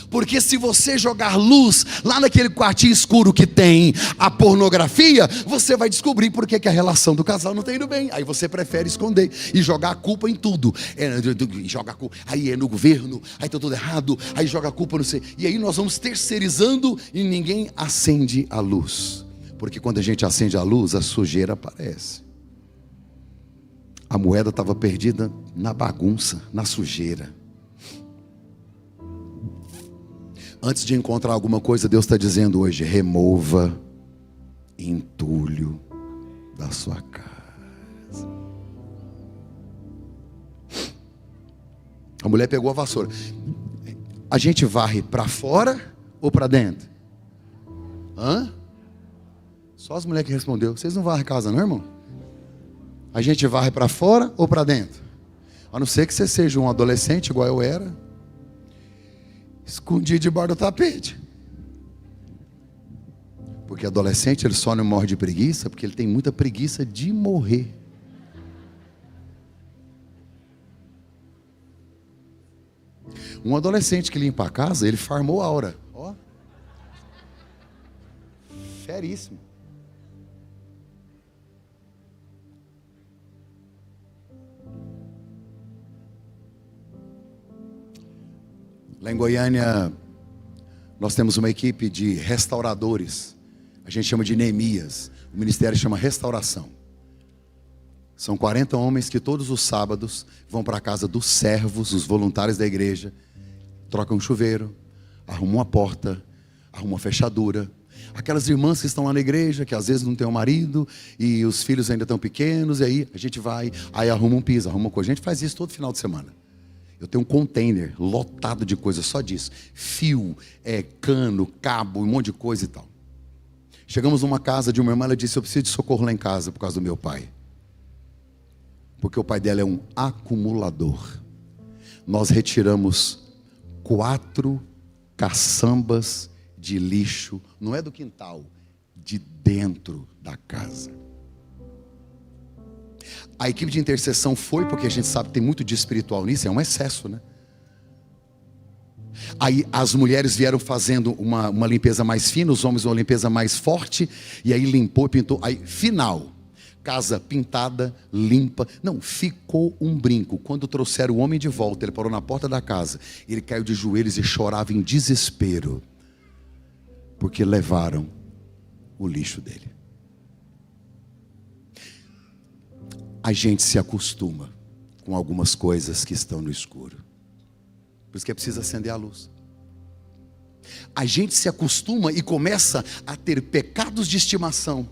Porque se você jogar luz lá naquele quartinho escuro que tem a pornografia, você vai descobrir por que a relação do casal não está indo bem. Aí você prefere esconder e jogar a culpa em tudo. Aí é no governo, aí está tudo errado, aí joga a culpa no sei. E aí nós vamos terceirizando e ninguém acende a luz. Porque quando a gente acende a luz, a sujeira aparece. A moeda estava perdida na bagunça, na sujeira. Antes de encontrar alguma coisa, Deus está dizendo hoje, remova entulho da sua casa. A mulher pegou a vassoura. A gente varre para fora ou para dentro? Hã? Só as mulheres que respondeu. Vocês não varrem a casa não, irmão? A gente varre para fora ou para dentro? A não ser que você seja um adolescente igual eu era, escondido debaixo do tapete. Porque adolescente ele só não morre de preguiça porque ele tem muita preguiça de morrer. Um adolescente que limpa a casa, ele farmou a aura. Ó. Feríssimo. Lá em Goiânia, nós temos uma equipe de restauradores. A gente chama de Neemias. O ministério chama Restauração. São 40 homens que todos os sábados vão para a casa dos servos, os voluntários da igreja. Trocam um chuveiro, arrumam uma porta, arrumam uma fechadura. Aquelas irmãs que estão lá na igreja, que às vezes não tem um marido, e os filhos ainda estão pequenos, e aí a gente vai, aí arruma um piso, arruma uma coisa. A gente faz isso todo final de semana. Eu tenho um container lotado de coisas só disso. Fio, cano, cabo, um monte de coisa e tal. Chegamos numa casa de uma irmã, ela disse, eu preciso de socorro lá em casa por causa do meu pai. Porque o pai dela é um acumulador. Nós retiramos 4 caçambas de lixo, não é do quintal, de dentro da casa. A equipe de intercessão foi, porque a gente sabe que tem muito de espiritual nisso, é um excesso, né? Aí as mulheres vieram fazendo uma limpeza mais fina, os homens uma limpeza mais forte, e aí limpou e pintou. Aí, final, casa pintada, limpa. Não, ficou um brinco. Quando trouxeram o homem de volta, ele parou na porta da casa, ele caiu de joelhos e chorava em desespero, porque levaram o lixo dele. A gente se acostuma com algumas coisas que estão no escuro. Por isso que é preciso acender a luz. A gente se acostuma e começa a ter pecados de estimação,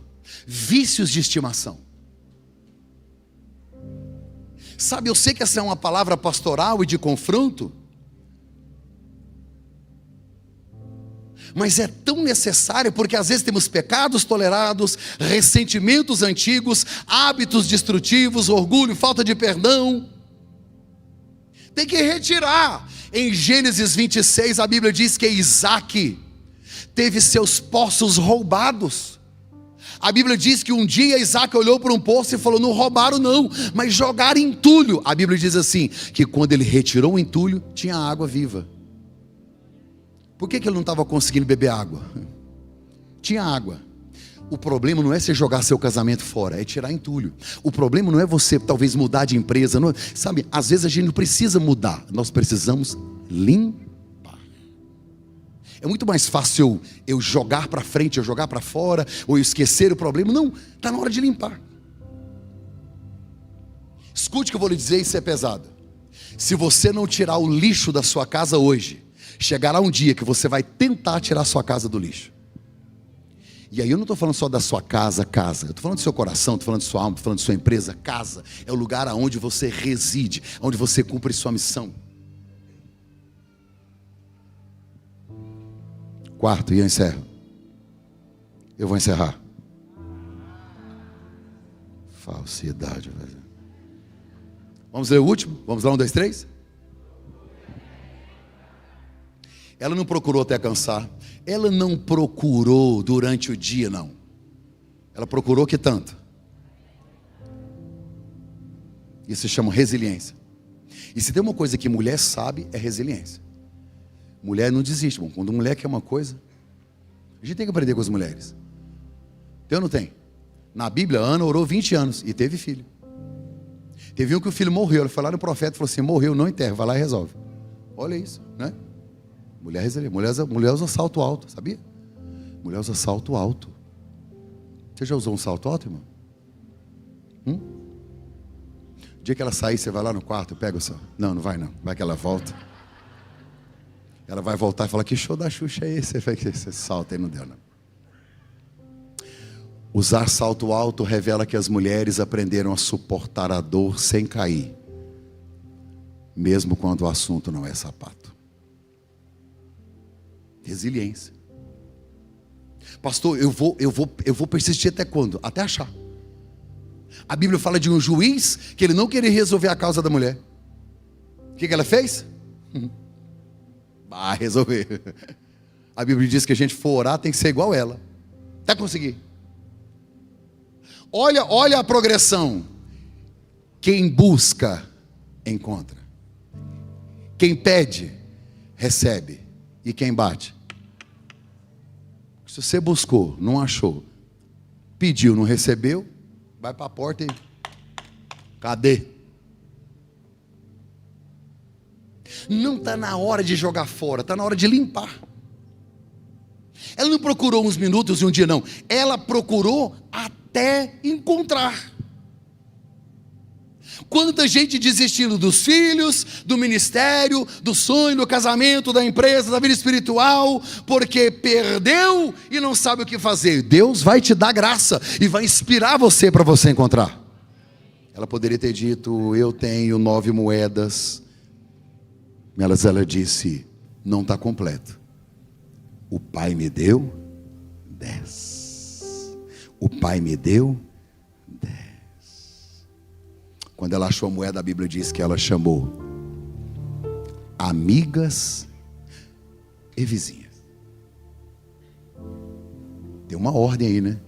vícios de estimação. Sabe, eu sei que essa é uma palavra pastoral e de confronto, mas é tão necessário, porque às vezes temos pecados tolerados, ressentimentos antigos, hábitos destrutivos, orgulho, falta de perdão. Tem que retirar. Em Gênesis 26 a Bíblia diz que Isaac teve seus poços roubados. A Bíblia diz que um dia Isaac olhou para um poço e falou: não roubaram não, mas jogaram entulho. A Bíblia diz assim, que quando ele retirou o entulho, tinha água viva. Por que ele não estava conseguindo beber água? Tinha água. O problema não é você jogar seu casamento fora, é tirar entulho. O problema não é você talvez mudar de empresa, não, sabe, às vezes a gente não precisa mudar, nós precisamos limpar. É muito mais fácil eu jogar para frente, eu jogar para fora, ou eu esquecer o problema. Não, está na hora de limpar. Escute o que eu vou lhe dizer, isso é pesado. Se você não tirar o lixo da sua casa hoje, chegará um dia que você vai tentar tirar a sua casa do lixo. E aí eu não estou falando só da sua casa, eu estou falando do seu coração, estou falando de sua alma, estou falando de sua empresa. Casa é o lugar onde você reside, onde você cumpre sua missão. Quarto, e eu encerro. Eu vou encerrar. Falsidade, velho. Vamos ler o último? Vamos lá, 1, 2, 3. Ela não procurou até cansar. Ela não procurou durante o dia, não. Ela procurou que tanto? Isso se chama resiliência. E se tem uma coisa que mulher sabe, é resiliência. Mulher não desiste. Bom, quando mulher quer uma coisa, a gente tem que aprender com as mulheres. Tem ou não tem? Na Bíblia, Ana orou 20 anos e teve filho. Teve um que o filho morreu. Ela foi lá no profeta e falou assim: morreu, não enterra, vai lá e resolve. Olha isso, né? Mulher resiliente. Mulher usa salto alto, sabia? Mulher usa salto alto. Você já usou um salto alto, irmão? O dia que ela sair, você vai lá no quarto, pega o seu... Não, não vai não. Vai que ela volta. Ela vai voltar e falar: que show da Xuxa é esse? Esse salto aí não deu, não. Usar salto alto revela que as mulheres aprenderam a suportar a dor sem cair, mesmo quando o assunto não é sapato. Resiliência. Pastor, eu vou persistir até quando? Até achar. A Bíblia fala de um juiz que ele não queria resolver a causa da mulher. O que ela fez? Vai resolver. A Bíblia diz que a gente for orar tem que ser igual ela. Até conseguir. Olha a progressão. Quem busca, encontra. Quem pede, recebe. E quem bate? Se você buscou, não achou, pediu, não recebeu, vai para a porta e... cadê? Não está na hora de jogar fora, está na hora de limpar. Ela não procurou uns minutos e um dia, não. Ela procurou até encontrar. Quanta gente desistindo dos filhos, do ministério, do sonho, do casamento, da empresa, da vida espiritual, porque perdeu e não sabe o que fazer. Deus vai te dar graça e vai inspirar você para você encontrar. Ela poderia ter dito: eu tenho 9 moedas. Mas ela disse: não está completo. O pai me deu 10. O pai me deu 10. Quando ela achou a moeda, a Bíblia diz que ela chamou amigas e vizinhas. Tem uma ordem aí, né?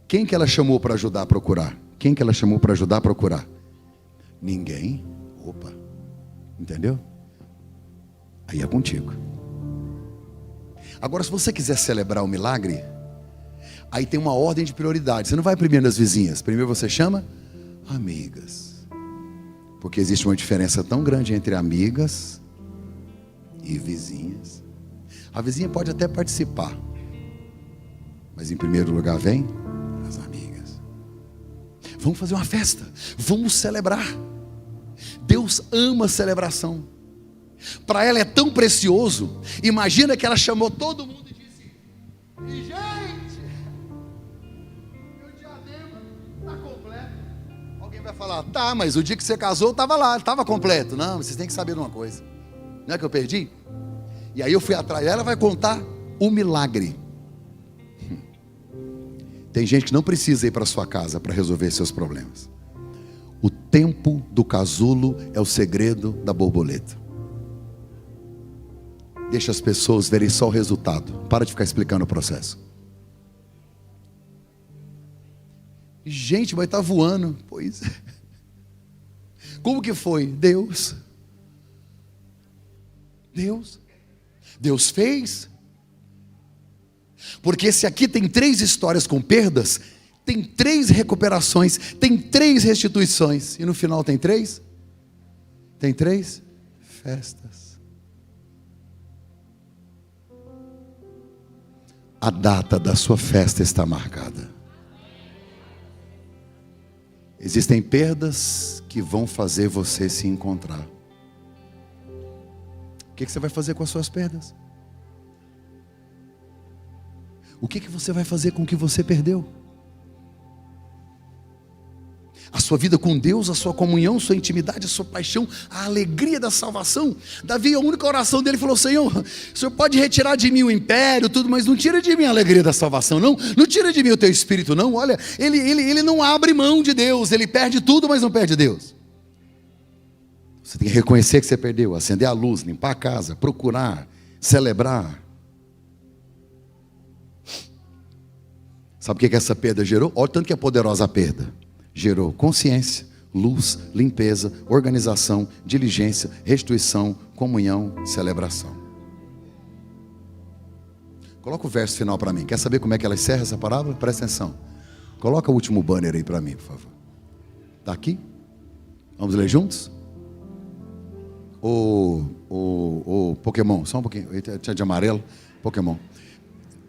Quem que ela chamou para ajudar a procurar? Quem que ela chamou para ajudar a procurar? Ninguém. Opa. Entendeu? Aí é contigo. Agora, se você quiser celebrar o milagre, aí tem uma ordem de prioridade. Você não vai primeiro nas vizinhas. Primeiro você chama amigas. Porque existe uma diferença tão grande entre amigas e vizinhas. A vizinha pode até participar, mas em primeiro lugar vem as amigas. Vamos fazer uma festa. Vamos celebrar. Deus ama a celebração. Para ela é tão precioso. Imagina que ela chamou todo mundo e disse: e gente, meu diadema está completo. Alguém vai falar: tá, mas o dia que você casou estava lá, estava completo. Não, vocês têm que saber de uma coisa. Não é que eu perdi? E aí eu fui atrás. Ela vai contar o milagre. Tem gente que não precisa ir para sua casa para resolver seus problemas. O tempo do casulo é o segredo da borboleta. Deixa as pessoas verem só o resultado. Para de ficar explicando o processo. Gente, mas está voando. Pois é. Como que foi? Deus. Deus fez. Porque se aqui tem 3 histórias com perdas, tem 3 recuperações, tem 3 restituições. E no final tem 3? Tem 3 festas. A data da sua festa está marcada. Existem perdas que vão fazer você se encontrar. O que você vai fazer com as suas perdas? O que você vai fazer com o que você perdeu? A sua vida com Deus, a sua comunhão, a sua intimidade, a sua paixão, a alegria da salvação. Davi, a única oração dele falou: Senhor, o Senhor pode retirar de mim o império, tudo, mas não tira de mim a alegria da salvação, não tira de mim o teu espírito, não. Olha, ele não abre mão de Deus, ele perde tudo, mas não perde Deus. Você tem que reconhecer que você perdeu, acender a luz, limpar a casa, procurar, celebrar. Sabe o que essa perda gerou? Olha o tanto que é poderosa a perda. Gerou consciência, luz, limpeza, organização, diligência, restituição, comunhão, celebração. Coloca o verso final para mim. Quer saber como é que ela encerra essa parábola? Presta atenção. Coloca o último banner aí para mim, por favor. Está aqui? Vamos ler juntos? O Pokémon, só um pouquinho. Tinha de amarelo, Pokémon.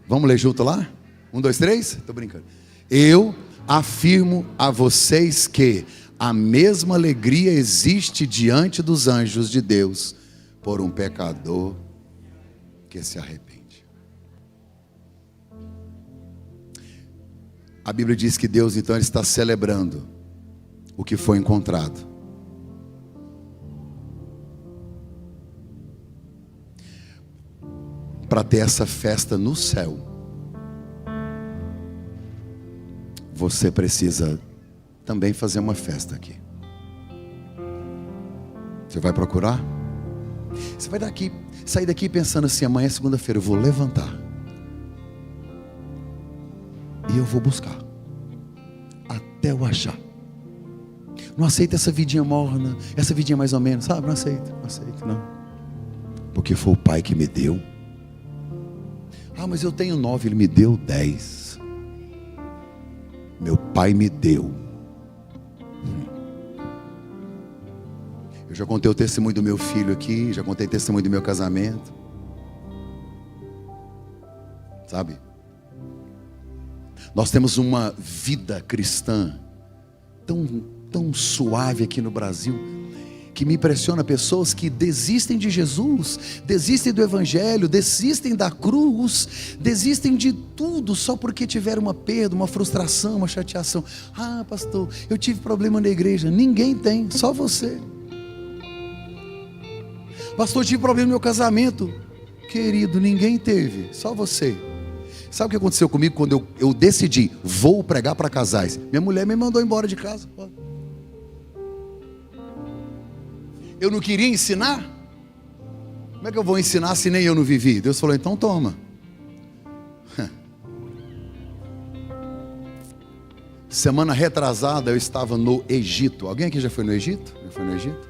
Vamos ler junto lá? 1, 2, 3? Estou brincando. Eu afirmo a vocês que a mesma alegria existe diante dos anjos de Deus por um pecador que se arrepende. A Bíblia diz que Deus então ele está celebrando o que foi encontrado. Para ter essa festa no céu, você precisa também fazer uma festa aqui. Você vai procurar? Você vai sair daqui pensando assim: amanhã é segunda-feira, eu vou levantar e eu vou buscar até eu achar. Não aceito essa vidinha morna, essa vidinha mais ou menos, sabe? Não aceito não. Porque foi o Pai que me deu. Ah, mas eu tenho 9, Ele me deu 10. Meu Pai me deu. Eu já contei o testemunho do meu filho aqui, já contei o testemunho do meu casamento. Sabe? Nós temos uma vida cristã tão suave aqui no Brasil, que me impressiona pessoas que desistem de Jesus, desistem do Evangelho, desistem da cruz, desistem de tudo só porque tiveram uma perda, uma frustração, uma chateação. Ah, pastor, eu tive problema na igreja. Ninguém tem, só você. Pastor, eu tive problema no meu casamento. Querido, ninguém teve, só você. Sabe o que aconteceu comigo quando eu decidi, vou pregar para casais? Minha mulher me mandou embora de casa. Eu não queria ensinar? Como é que eu vou ensinar se nem eu não vivi? Deus falou: então toma. Semana retrasada eu estava no Egito. Alguém aqui já foi no Egito? Já foi no Egito?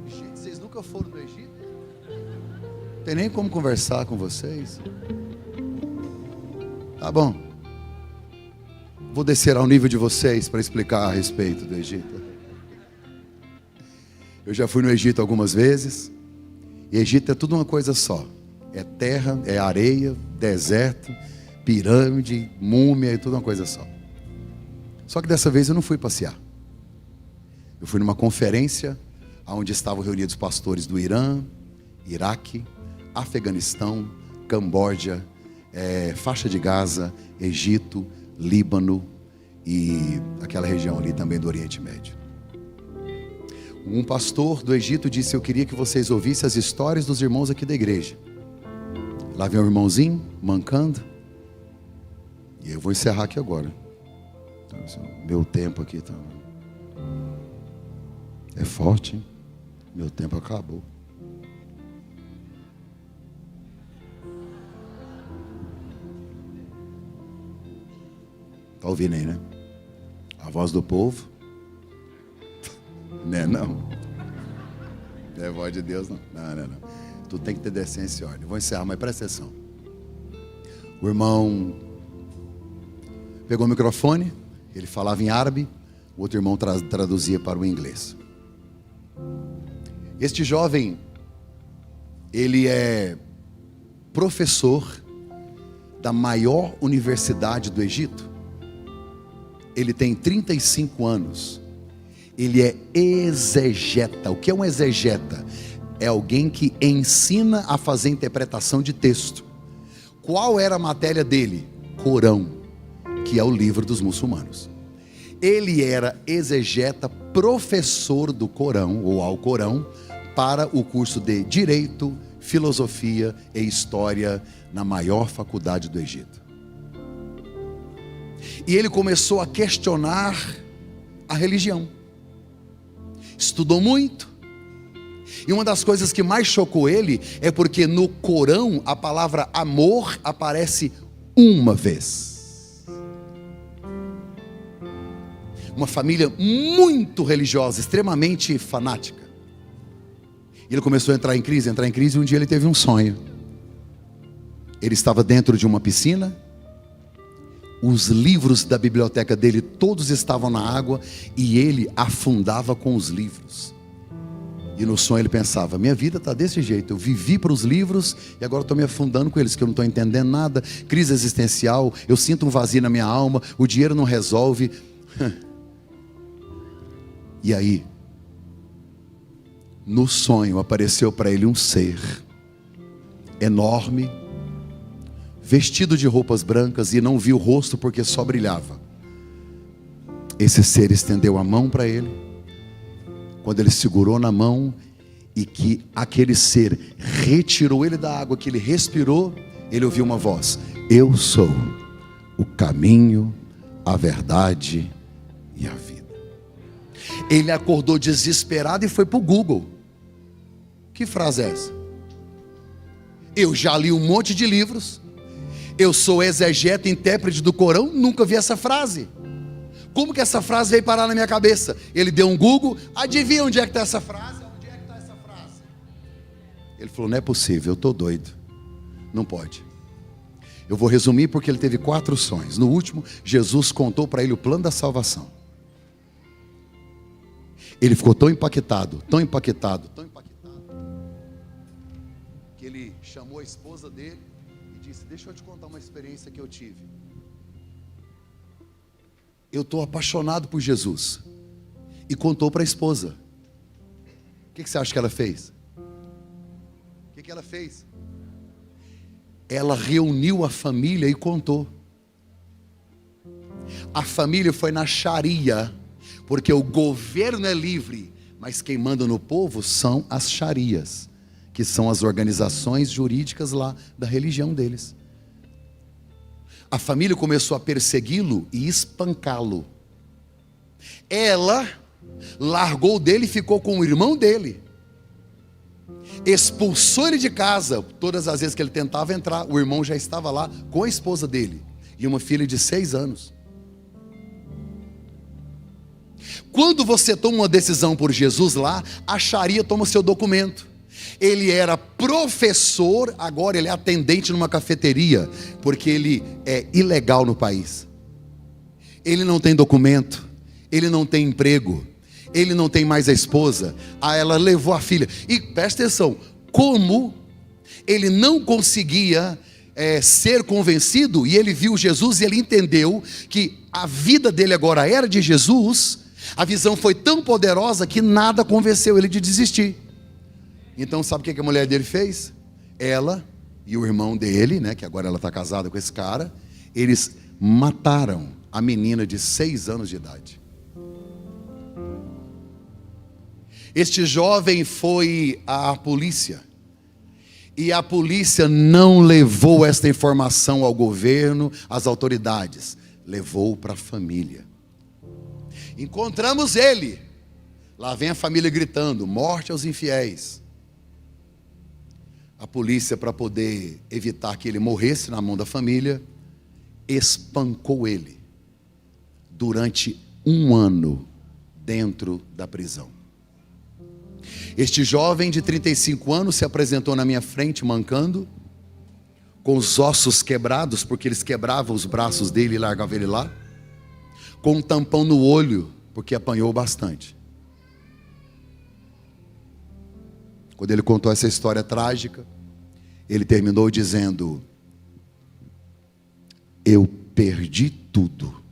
Gente, vocês nunca foram no Egito? Não tem nem como conversar com vocês. Tá bom. Vou descer ao nível de vocês para explicar a respeito do Egito. Eu já fui no Egito algumas vezes. E Egito é tudo uma coisa só. É terra, é areia, deserto, pirâmide, múmia, é tudo uma coisa só. Só que dessa vez eu não fui passear. Eu fui numa conferência onde estavam reunidos pastores do Irã, Iraque, Afeganistão, Camboja, faixa de Gaza, Egito, Líbano e aquela região ali também do Oriente Médio. Um pastor do Egito disse: eu queria que vocês ouvissem as histórias dos irmãos aqui da igreja. Lá vem um irmãozinho mancando. E eu vou encerrar aqui agora. Meu tempo aqui tá... é forte, hein? Meu tempo acabou. Tá ouvindo aí, né? A voz do povo? Né, não. Não é a voz de Deus, não. Não. Tu tem que ter decência e ordem. Vou encerrar, mas presta atenção. O irmão pegou o microfone, ele falava em árabe, o outro irmão traduzia para o inglês. Este jovem, ele é professor da maior universidade do Egito. Ele tem 35 anos. Ele é exegeta. O que é um exegeta? É alguém que ensina a fazer interpretação de texto. Qual era a matéria dele? Corão, que é o livro dos muçulmanos. Ele era exegeta, professor do Corão, ou Alcorão, para o curso de Direito, Filosofia e História na maior faculdade do Egito. E ele começou a questionar a religião. Estudou muito. E uma das coisas que mais chocou ele é porque no Corão a palavra amor aparece uma vez. Uma família muito religiosa, extremamente fanática. E ele começou a entrar em crise, e um dia ele teve um sonho. Ele estava dentro de uma piscina. Os livros da biblioteca dele todos estavam na água e ele afundava com os livros. E no sonho ele pensava: minha vida está desse jeito, eu vivi para os livros e agora estou me afundando com eles, que eu não estou entendendo nada. Crise existencial, eu sinto um vazio na minha alma, o dinheiro não resolve. E aí, no sonho apareceu para ele um ser enorme, vestido de roupas brancas, e não viu o rosto porque só brilhava. Esse ser estendeu a mão para ele. Quando ele segurou na mão e que aquele ser retirou ele da água, que ele respirou, ele ouviu uma voz: eu sou o caminho, a verdade e a vida. Ele acordou desesperado e foi para o Google. Que frase é essa? Eu já li um monte de livros, eu sou exegeta, intérprete do Corão, nunca vi essa frase. Como que essa frase veio parar na minha cabeça? Ele deu um Google, adivinha onde é que está essa frase? Onde é que está essa frase? Ele falou: não é possível, eu estou doido. Não pode. Eu vou resumir porque ele teve 4 sonhos. No último, Jesus contou para ele o plano da salvação. Ele ficou tão impactado, que ele chamou a esposa dele e disse: deixa eu te contar uma experiência que eu tive. Eu estou apaixonado por Jesus. E contou para a esposa. O que você acha que ela fez? O que ela fez? Ela reuniu a família e contou. A família foi na Sharia, porque o governo é livre, mas quem manda no povo são as Sharias, que são as organizações jurídicas lá da religião deles. A família começou a persegui-lo e espancá-lo. Ela largou dele e ficou com o irmão dele. Expulsou ele de casa. Todas as vezes que ele tentava entrar, o irmão já estava lá com a esposa dele e uma filha de 6 anos. Quando você toma uma decisão por Jesus lá, a Sharia toma o seu documento. Ele era professor, agora ele é atendente numa cafeteria, porque ele é ilegal no país. Ele não tem documento, ele não tem emprego, ele não tem mais a esposa. Aí ela levou a filha. E presta atenção, como ele não conseguia ser convencido, e ele viu Jesus e ele entendeu que a vida dele agora era de Jesus. A visão foi tão poderosa que nada convenceu ele de desistir. Então sabe o que a mulher dele fez? Ela e o irmão dele, que agora ela está casada com esse cara, eles mataram a menina de 6 anos de idade. Este jovem foi à polícia, e a polícia não levou esta informação ao governo, às autoridades, levou para a família. Encontramos ele, lá vem a família gritando: morte aos infiéis. A polícia, para poder evitar que ele morresse na mão da família, espancou ele durante 1 ano dentro da prisão. Este jovem de 35 anos se apresentou na minha frente mancando, com os ossos quebrados, porque eles quebravam os braços dele e largavam ele lá, com um tampão no olho, porque apanhou bastante. Quando ele contou essa história trágica, ele terminou dizendo: eu perdi tudo,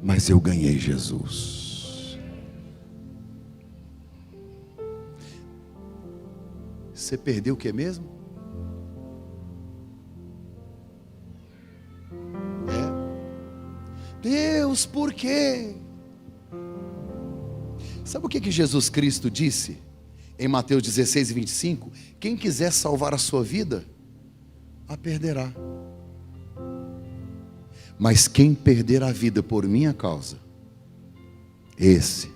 mas eu ganhei Jesus. Você perdeu o que mesmo? Deus, por quê? Sabe o que Jesus Cristo disse em Mateus 16 e 25? Quem quiser salvar a sua vida, a perderá. Mas quem perder a vida por minha causa, esse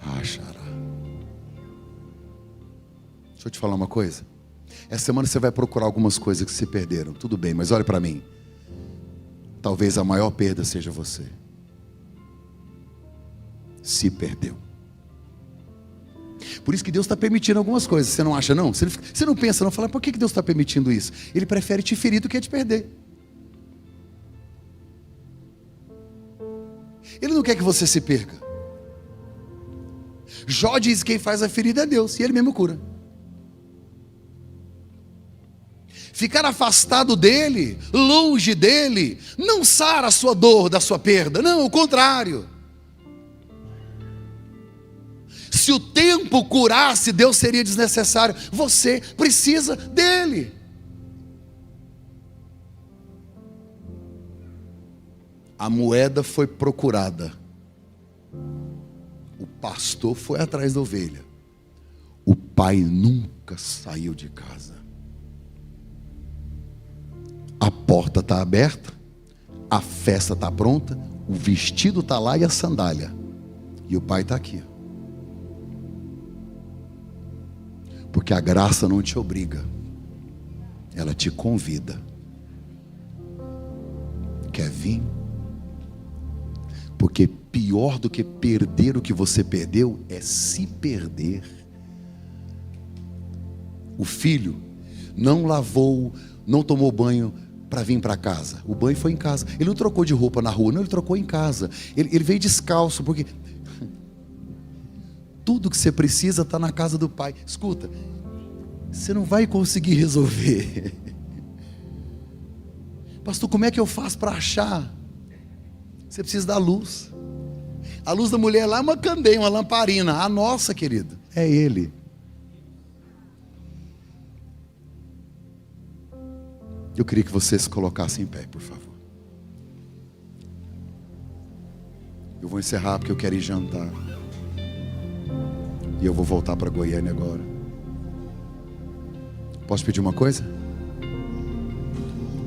a achará. Deixa eu te falar uma coisa. Essa semana você vai procurar algumas coisas que se perderam. Tudo bem, mas olha para mim. Talvez a maior perda seja você. Se perdeu. Por isso que Deus está permitindo algumas coisas. Você não acha não? Você não pensa não, fala, por que Deus está permitindo isso? Ele prefere te ferir do que te perder. Ele não quer que você se perca. Jó diz que quem faz a ferida é Deus, e Ele mesmo cura. Ficar afastado dele, longe dele, não sara a sua dor da sua perda. Não, o contrário. Se o tempo curasse, Deus seria desnecessário. Você precisa dele. A moeda foi procurada. O pastor foi atrás da ovelha. O pai nunca saiu de casa. A porta está aberta, a festa está pronta, o vestido está lá e a sandália. E o pai está aqui. Porque a graça não te obriga, ela te convida. Quer vir? Porque pior do que perder o que você perdeu é se perder. O filho não lavou, não tomou banho para vir para casa. O banho foi em casa. Ele não trocou de roupa na rua, não, ele trocou em casa. Ele veio descalço, porque tudo que você precisa está na casa do pai. Escuta, você não vai conseguir resolver. Pastor, como é que eu faço para achar? Você precisa da luz. A luz da mulher lá é uma candeia, uma lamparina. A nossa, querido, é Ele. Eu queria que vocês se colocassem em pé, por favor. Eu vou encerrar porque eu quero ir jantar. E eu vou voltar para Goiânia agora. Posso pedir uma coisa?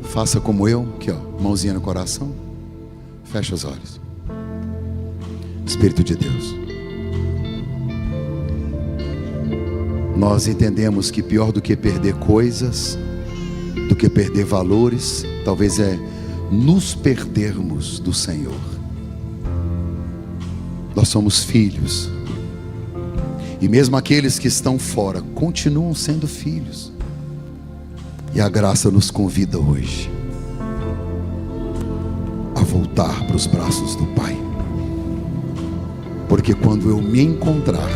Faça como eu, aqui ó, mãozinha no coração. Fecha os olhos. Espírito de Deus, nós entendemos que pior do que perder coisas, do que perder valores, talvez é nos perdermos do Senhor. Nós somos filhos, e mesmo aqueles que estão fora continuam sendo filhos, e a graça nos convida hoje a voltar para os braços do Pai, porque quando eu me encontrar,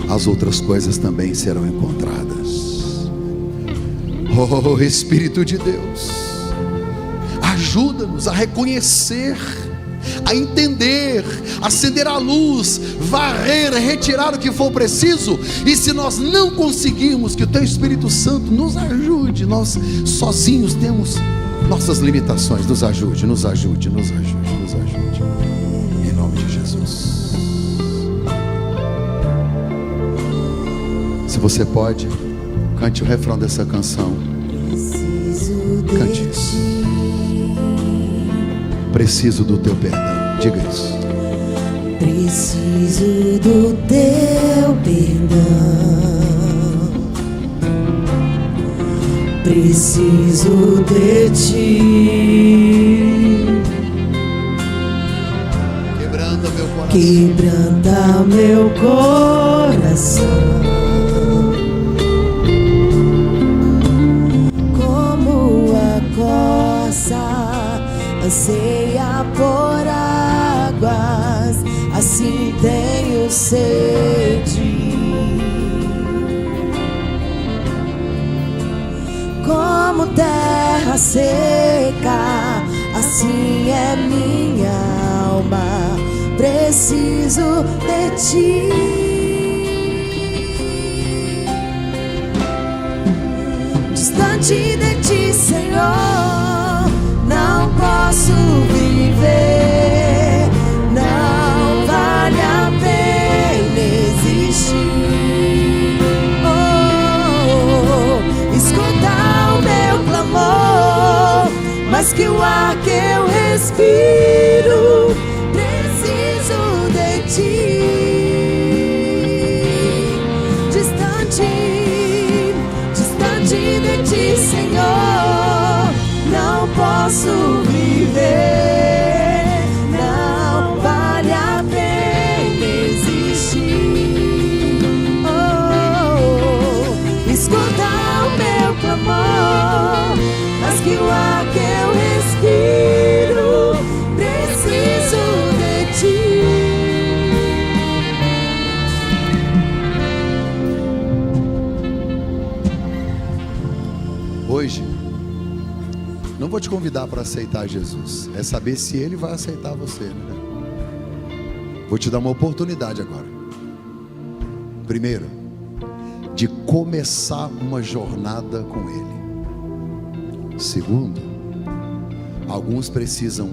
as outras coisas também serão encontradas. Oh Espírito de Deus, ajuda-nos a reconhecer, a entender, acender a luz, varrer, retirar o que for preciso. E se nós não conseguirmos, que o Teu Espírito Santo nos ajude. Nós sozinhos temos nossas limitações. Nos ajude, nos ajude, nos ajude, nos ajude. Em nome de Jesus. Se você pode, cante o refrão dessa canção. Cante isso. Preciso do teu perdão. Diga isso. Preciso do teu perdão. Preciso de ti. quebranta meu coração. Como a corça anseia por águas, assim tenho sede. Como terra seca, assim é minha alma, preciso de ti. Distante de ti, Senhor, não posso viver, não vale a pena existir. Oh, escuta o meu clamor, mais que o ar que eu respiro, preciso de ti. Distante de ti, Senhor, não posso viver, não vale a pena existir. Oh, escuta o meu clamor, mas que o ar que eu respiro, preciso de ti. Hoje, não vou te convidar para aceitar Jesus, é saber se Ele vai aceitar você, né? Vou te dar uma oportunidade agora. Primeiro, de começar uma jornada com Ele. Segundo, alguns precisam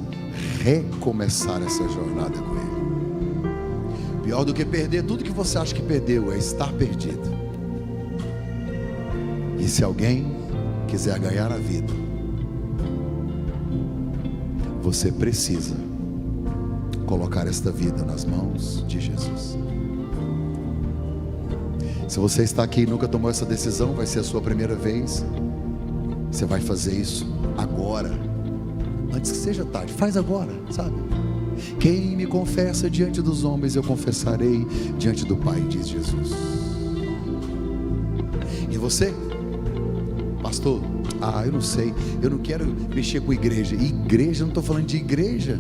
recomeçar essa jornada com Ele. Pior do que perder tudo que você acha que perdeu é estar perdido. E se alguém quiser ganhar a vida, você precisa colocar esta vida nas mãos de Jesus. Se você está aqui e nunca tomou essa decisão, vai ser a sua primeira vez. Você vai fazer isso agora, antes que seja tarde. Faz agora, sabe? Quem me confessa diante dos homens, eu confessarei diante do Pai, diz Jesus. E você? Pastor, eu não sei, eu não quero mexer com igreja. Igreja, não estou falando de igreja,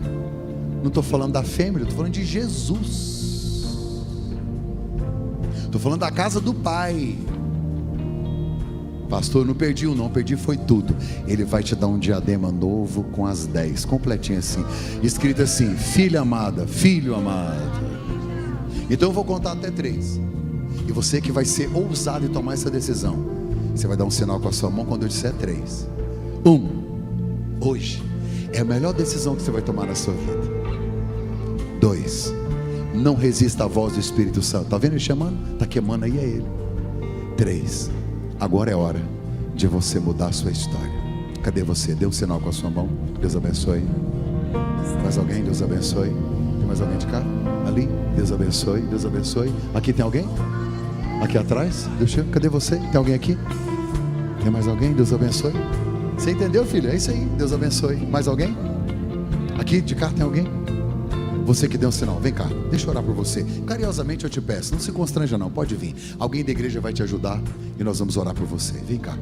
não estou falando da família, estou falando de Jesus. Estou falando da casa do Pai. Pastor, eu não perdi não, perdi foi tudo. Ele vai te dar um diadema novo com as 10, completinho assim, escrito assim: filha amada, filho amado. Então eu vou contar até 3. E você que vai ser ousado em tomar essa decisão, você vai dar um sinal com a sua mão quando eu disser 3. 1. Hoje é a melhor decisão que você vai tomar na sua vida. 2. Não resista à voz do Espírito Santo. Está vendo ele chamando? Está queimando aí, é ele. 3. Agora é hora de você mudar a sua história. Cadê você? Dê um sinal com a sua mão. Deus abençoe. Mais alguém? Deus abençoe. Tem mais alguém de cá? Ali? Deus abençoe. Deus abençoe. Aqui tem alguém? Aqui atrás? Cadê você? Tem alguém aqui? Tem mais alguém? Deus abençoe. Você entendeu, filho? É isso aí. Deus abençoe. Mais alguém? Aqui de cá tem alguém? Você que deu um sinal, vem cá, deixa eu orar por você. Carinhosamente eu te peço, não se constranja não, pode vir. Alguém da igreja vai te ajudar e nós vamos orar por você. Vem cá,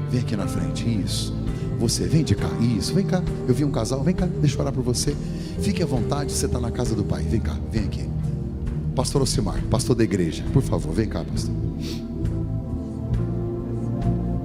vem aqui na frente, isso. Você, vem de cá, isso, vem cá. Eu vi um casal, vem cá, deixa eu orar por você. Fique à vontade, você está na casa do Pai, vem cá, vem aqui. Pastor Ocimar, pastor da igreja, por favor, vem cá, pastor.